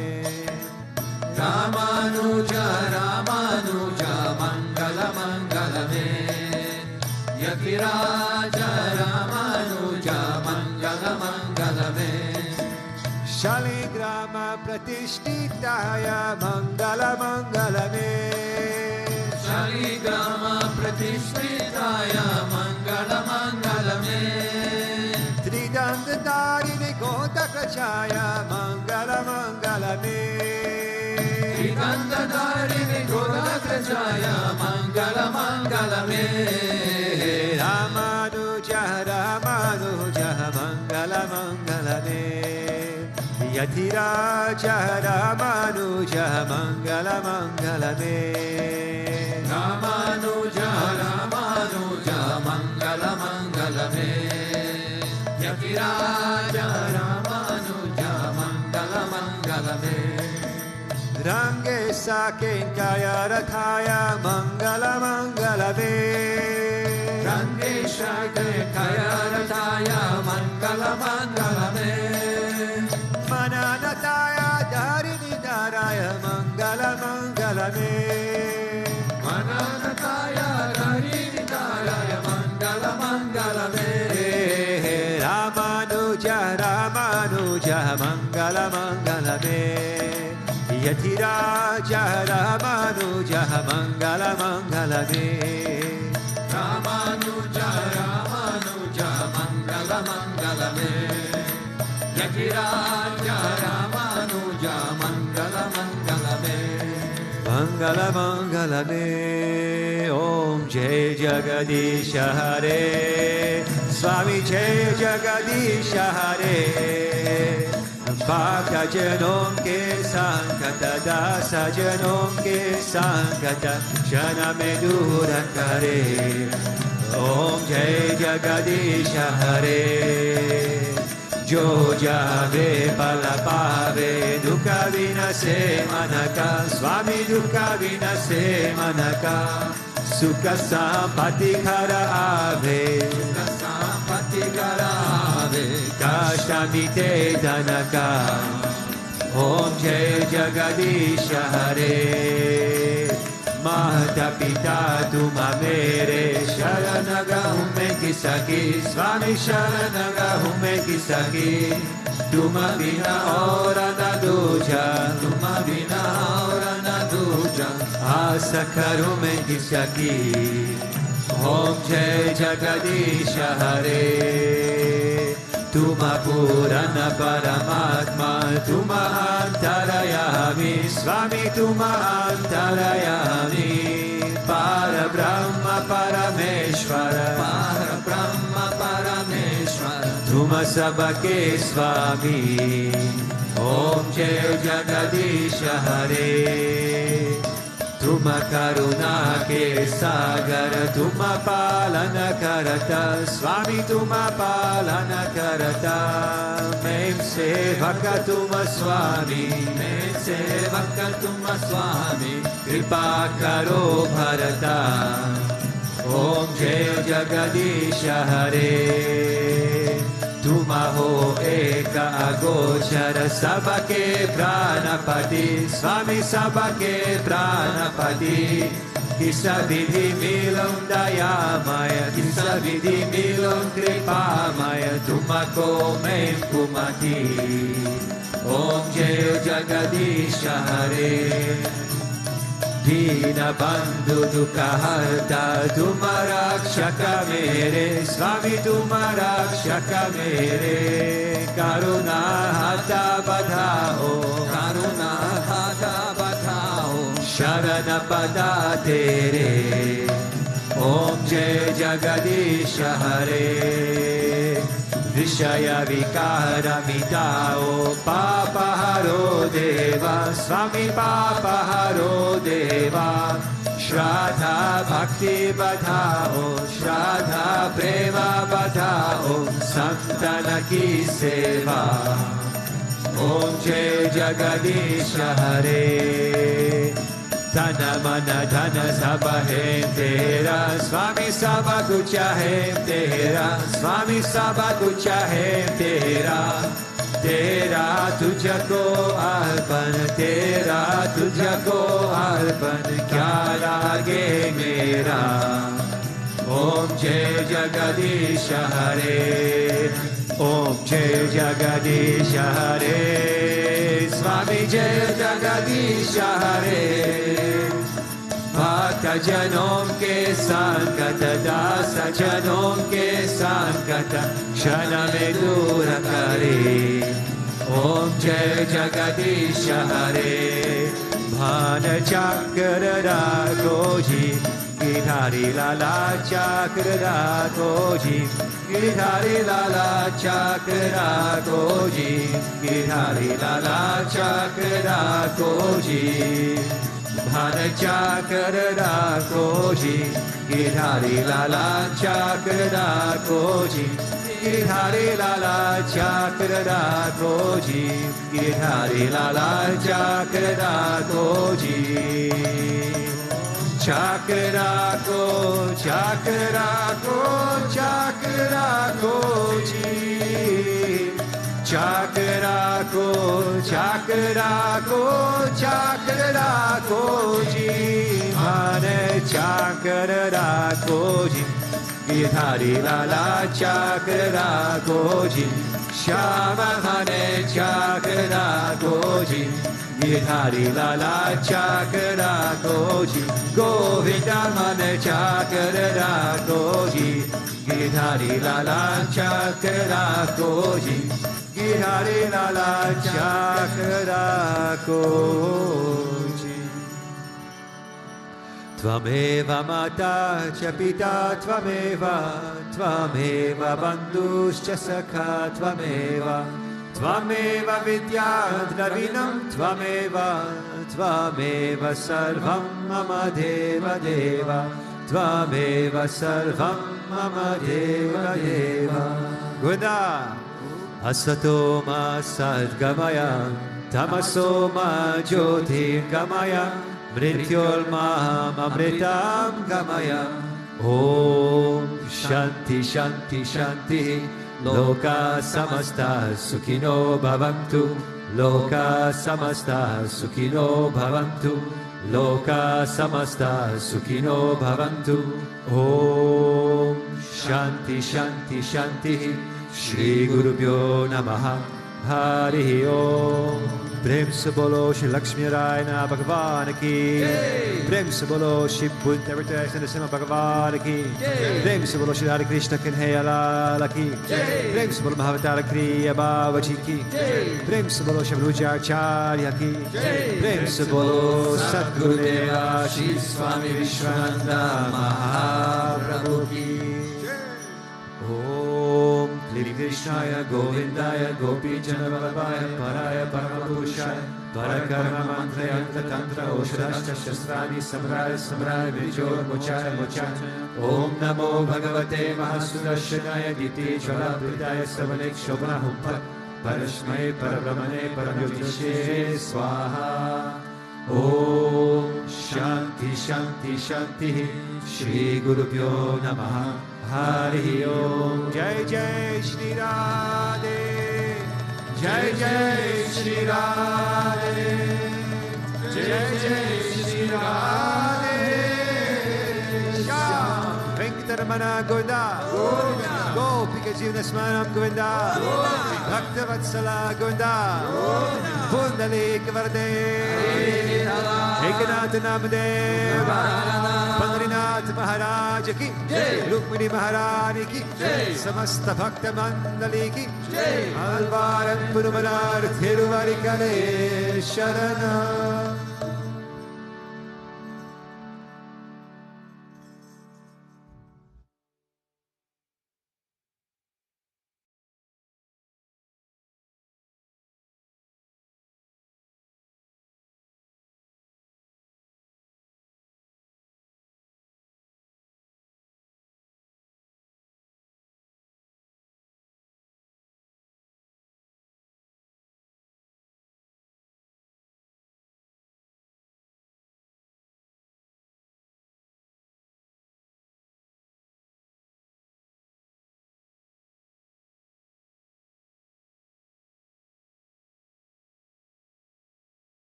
Ramanuja, Ramanuja, Mangala Mangala Me, Yatiraja, Ramanuja, Mangala Mangala Me, Shaligrama Pratishtitaya, Mangala Mangala Me, Shaligrama Pratishtitaya, Mangala Mangala Me, Tridandatarini Gotakachaya, Mangala Mangala Me, Tridandatarini Gotakachaya, Mangala Mangala Me, Ramanuja, Ramanuja, Mangala Mangala Me, Yatiraja, Ramanuja, Mangala Mangala Me, Ramanuja, Ramanuja, Mangala Mangala Me, Yatiraja, Ramanuja, Mangala Mangala Me, Rangesa Kenkaya Rathaya, Mangala Mangala Me, Rangesa Kenkaya Rathaya, Mangala Mangala Me, Mananataya Dharini Dharaya, Mangala Mangala Me, Mananataya Dharini Dharaya, Mangala Mangala Me, Ramanuja, Ramanuja, Mangala Mangala Me, Yatiraja, Ramanuja, Mangala Mangala Me, Ramanuja, Ramanuja, Mangala Mangala Me, Yatiraja, Ramanuja, Mangala Mangala Me, Mangala Mangala Me. Om Jai Jagadisha Hare, Swami Jai Jagadisha Hare, Bhakta Janom Ke Sankata, Dasa Janom Ke Sankata, Jana Me Dura Kare. Om Jai Jagadisha Hare, Jo Jave Pala Pave, Dukha Vinase Manaka, Swami Dukha Vinase Manaka, Sukha Sampati Kara Ave, Sukha Sampati Kara Ave, Kashta Mite Dhanaka. Om Jai Jagadisha Hare, Mata Pita Tumamere, Sharanaga Hume Kisaki, Swami Sharanaga Hume Kisaki, Tuma Vina Ora Naduja, Tuma Vina Ora Naduja, Asakarume Kisaki. Om Jai Jagadisha Hare, Tuma Purana Paramatma, Tuma Antarayami, Swami Tuma Antarayami, Para Brahma Parameshwara, Para Brahma Parameshwara, Tuma Sabake Swami, Om Jai Jagadisha Hare. Tuma karuna ke sagar, tuma palana karata, Swami tuma palana karata. Main sevaka tuma Swami, main sevaka tuma Swami, kripa karo bharata. Om Jai Jagadisha Hare. Tuma ho eka agochara, sabake pranapati, Swami sabake pranapati. Kisa vidhi milom dayamaya, kisa vidhi milom kripamaya, tumako main kumati. Om Jai Jagadisha Hare. Dina bandhu dukha harta, tuma rakshaka mere, Swami tuma rakshaka mere. Karuna hata badhao, karuna hata badhao, sharana pada tere. Om Jai Jagadisha Hare. Vishaya vikara mitao, papaharo deva, Swami papaharo deva. Shraddha bhakti badhao, Shraddha prema badhao, Santana ki seva. Om Jai Jagadisha Hare. Dhana mana dhana sabha hai tera, Swami sabha kuch hai tera, Swami sabha kuch hai tera. Tera tujhko arpan, tera tujhko arpan, kya lage mera. Om Jai Jagadisha Hare. Om Jai Jagadisha Hare. Swami Jai Jagadisha Hare. Bhakta janom ke sankata, dasa janom ke sankata, kshana mein dura kare. Om Jai Jagadisha Hare. Bhana chakra ragoji, Gidhari lala chakra ragoji, Gidhari lala chakra ragoji, Gidhari lala chakra ragoji. Bhana chakra ragoji, Gidhari lala chakra ragoji, Gidhari lala chakra ragoji, Gidhari lala chakra ragoji. Chakra ko, chakra ko, chakra koji. Chakra ko, chakra ko, chakra koji. Mane chakra koji, Gidhari lala chakra koji. Shama mane chakra koji, Gidhari lala chakra koji. Govinda mane chakra koji, Gidhari lala chakra koji. Gidhari lala chakra koji. Tvameva mata cha pita tvameva, tvameva bandhuscha sakha tvameva. Tvameva vidya dravinam tvameva, tvameva sarvam mama deva deva, tvameva sarvam mama deva deva. Goda asato ma sadgamaya, tamaso ma jyotirgamaya, mrityolmaham amritam gamaya. Om Shanti Shanti Shanti. Loka samasta sukhino bhavantu, Loka samasta sukhino bhavantu, Loka samasta sukhino bhavantu. Om Shanti Shanti Shanti. Shri Gurubhyo Namaha. Hari Om. Prem se bolo Shri Lakshmi Narayana Bhagavan ki. Prem se bolo Shri Bhutabhrteshwarnath Mandir Bhagavan ki. Prem se bolo Shri Hare Krishna Kanhaiya Lal ki. Prem se bolo Mahavatar Kriya Babaji ki. Prem se bolo Shri Acharya ki. Prem se bolo Sadgurudeva Sri Swami Vishwananda Mahaprabhu ki. Om Shri Krishnaya Govindaya Gopi Janavallabhaya Paraya Paramapurushaya Parakarma Mantrayantra Tantra Oshadashta Shastrani Samraya Samraya Vijor Mochaya Mochaya Om Namo Bhagavate Mahasudarshanaya Diti Jvala Pridaya Savanek Shobana Humpat Parashmai Parabrahmane Paramyotishe Swaha Om Shanti Shanti Shanti Shri Gurubhyo Namaha Hari Om. Jai Jai Shri Radhe, Jai Jai Shri Radhe, Jai Jai Shri Radhe. Shyam Venkatamana Govinda, Gopika Jivana Smaram Govinda, Bhakta Vatsala Govinda, Pundalika Varde, Ekanath Namadeva, Pandrinath Maharaj ki, Rukmini Maharani ki, Samasta Bhakta Mandali ki, Alvaram Purumanar Thiruvarikale Sharana.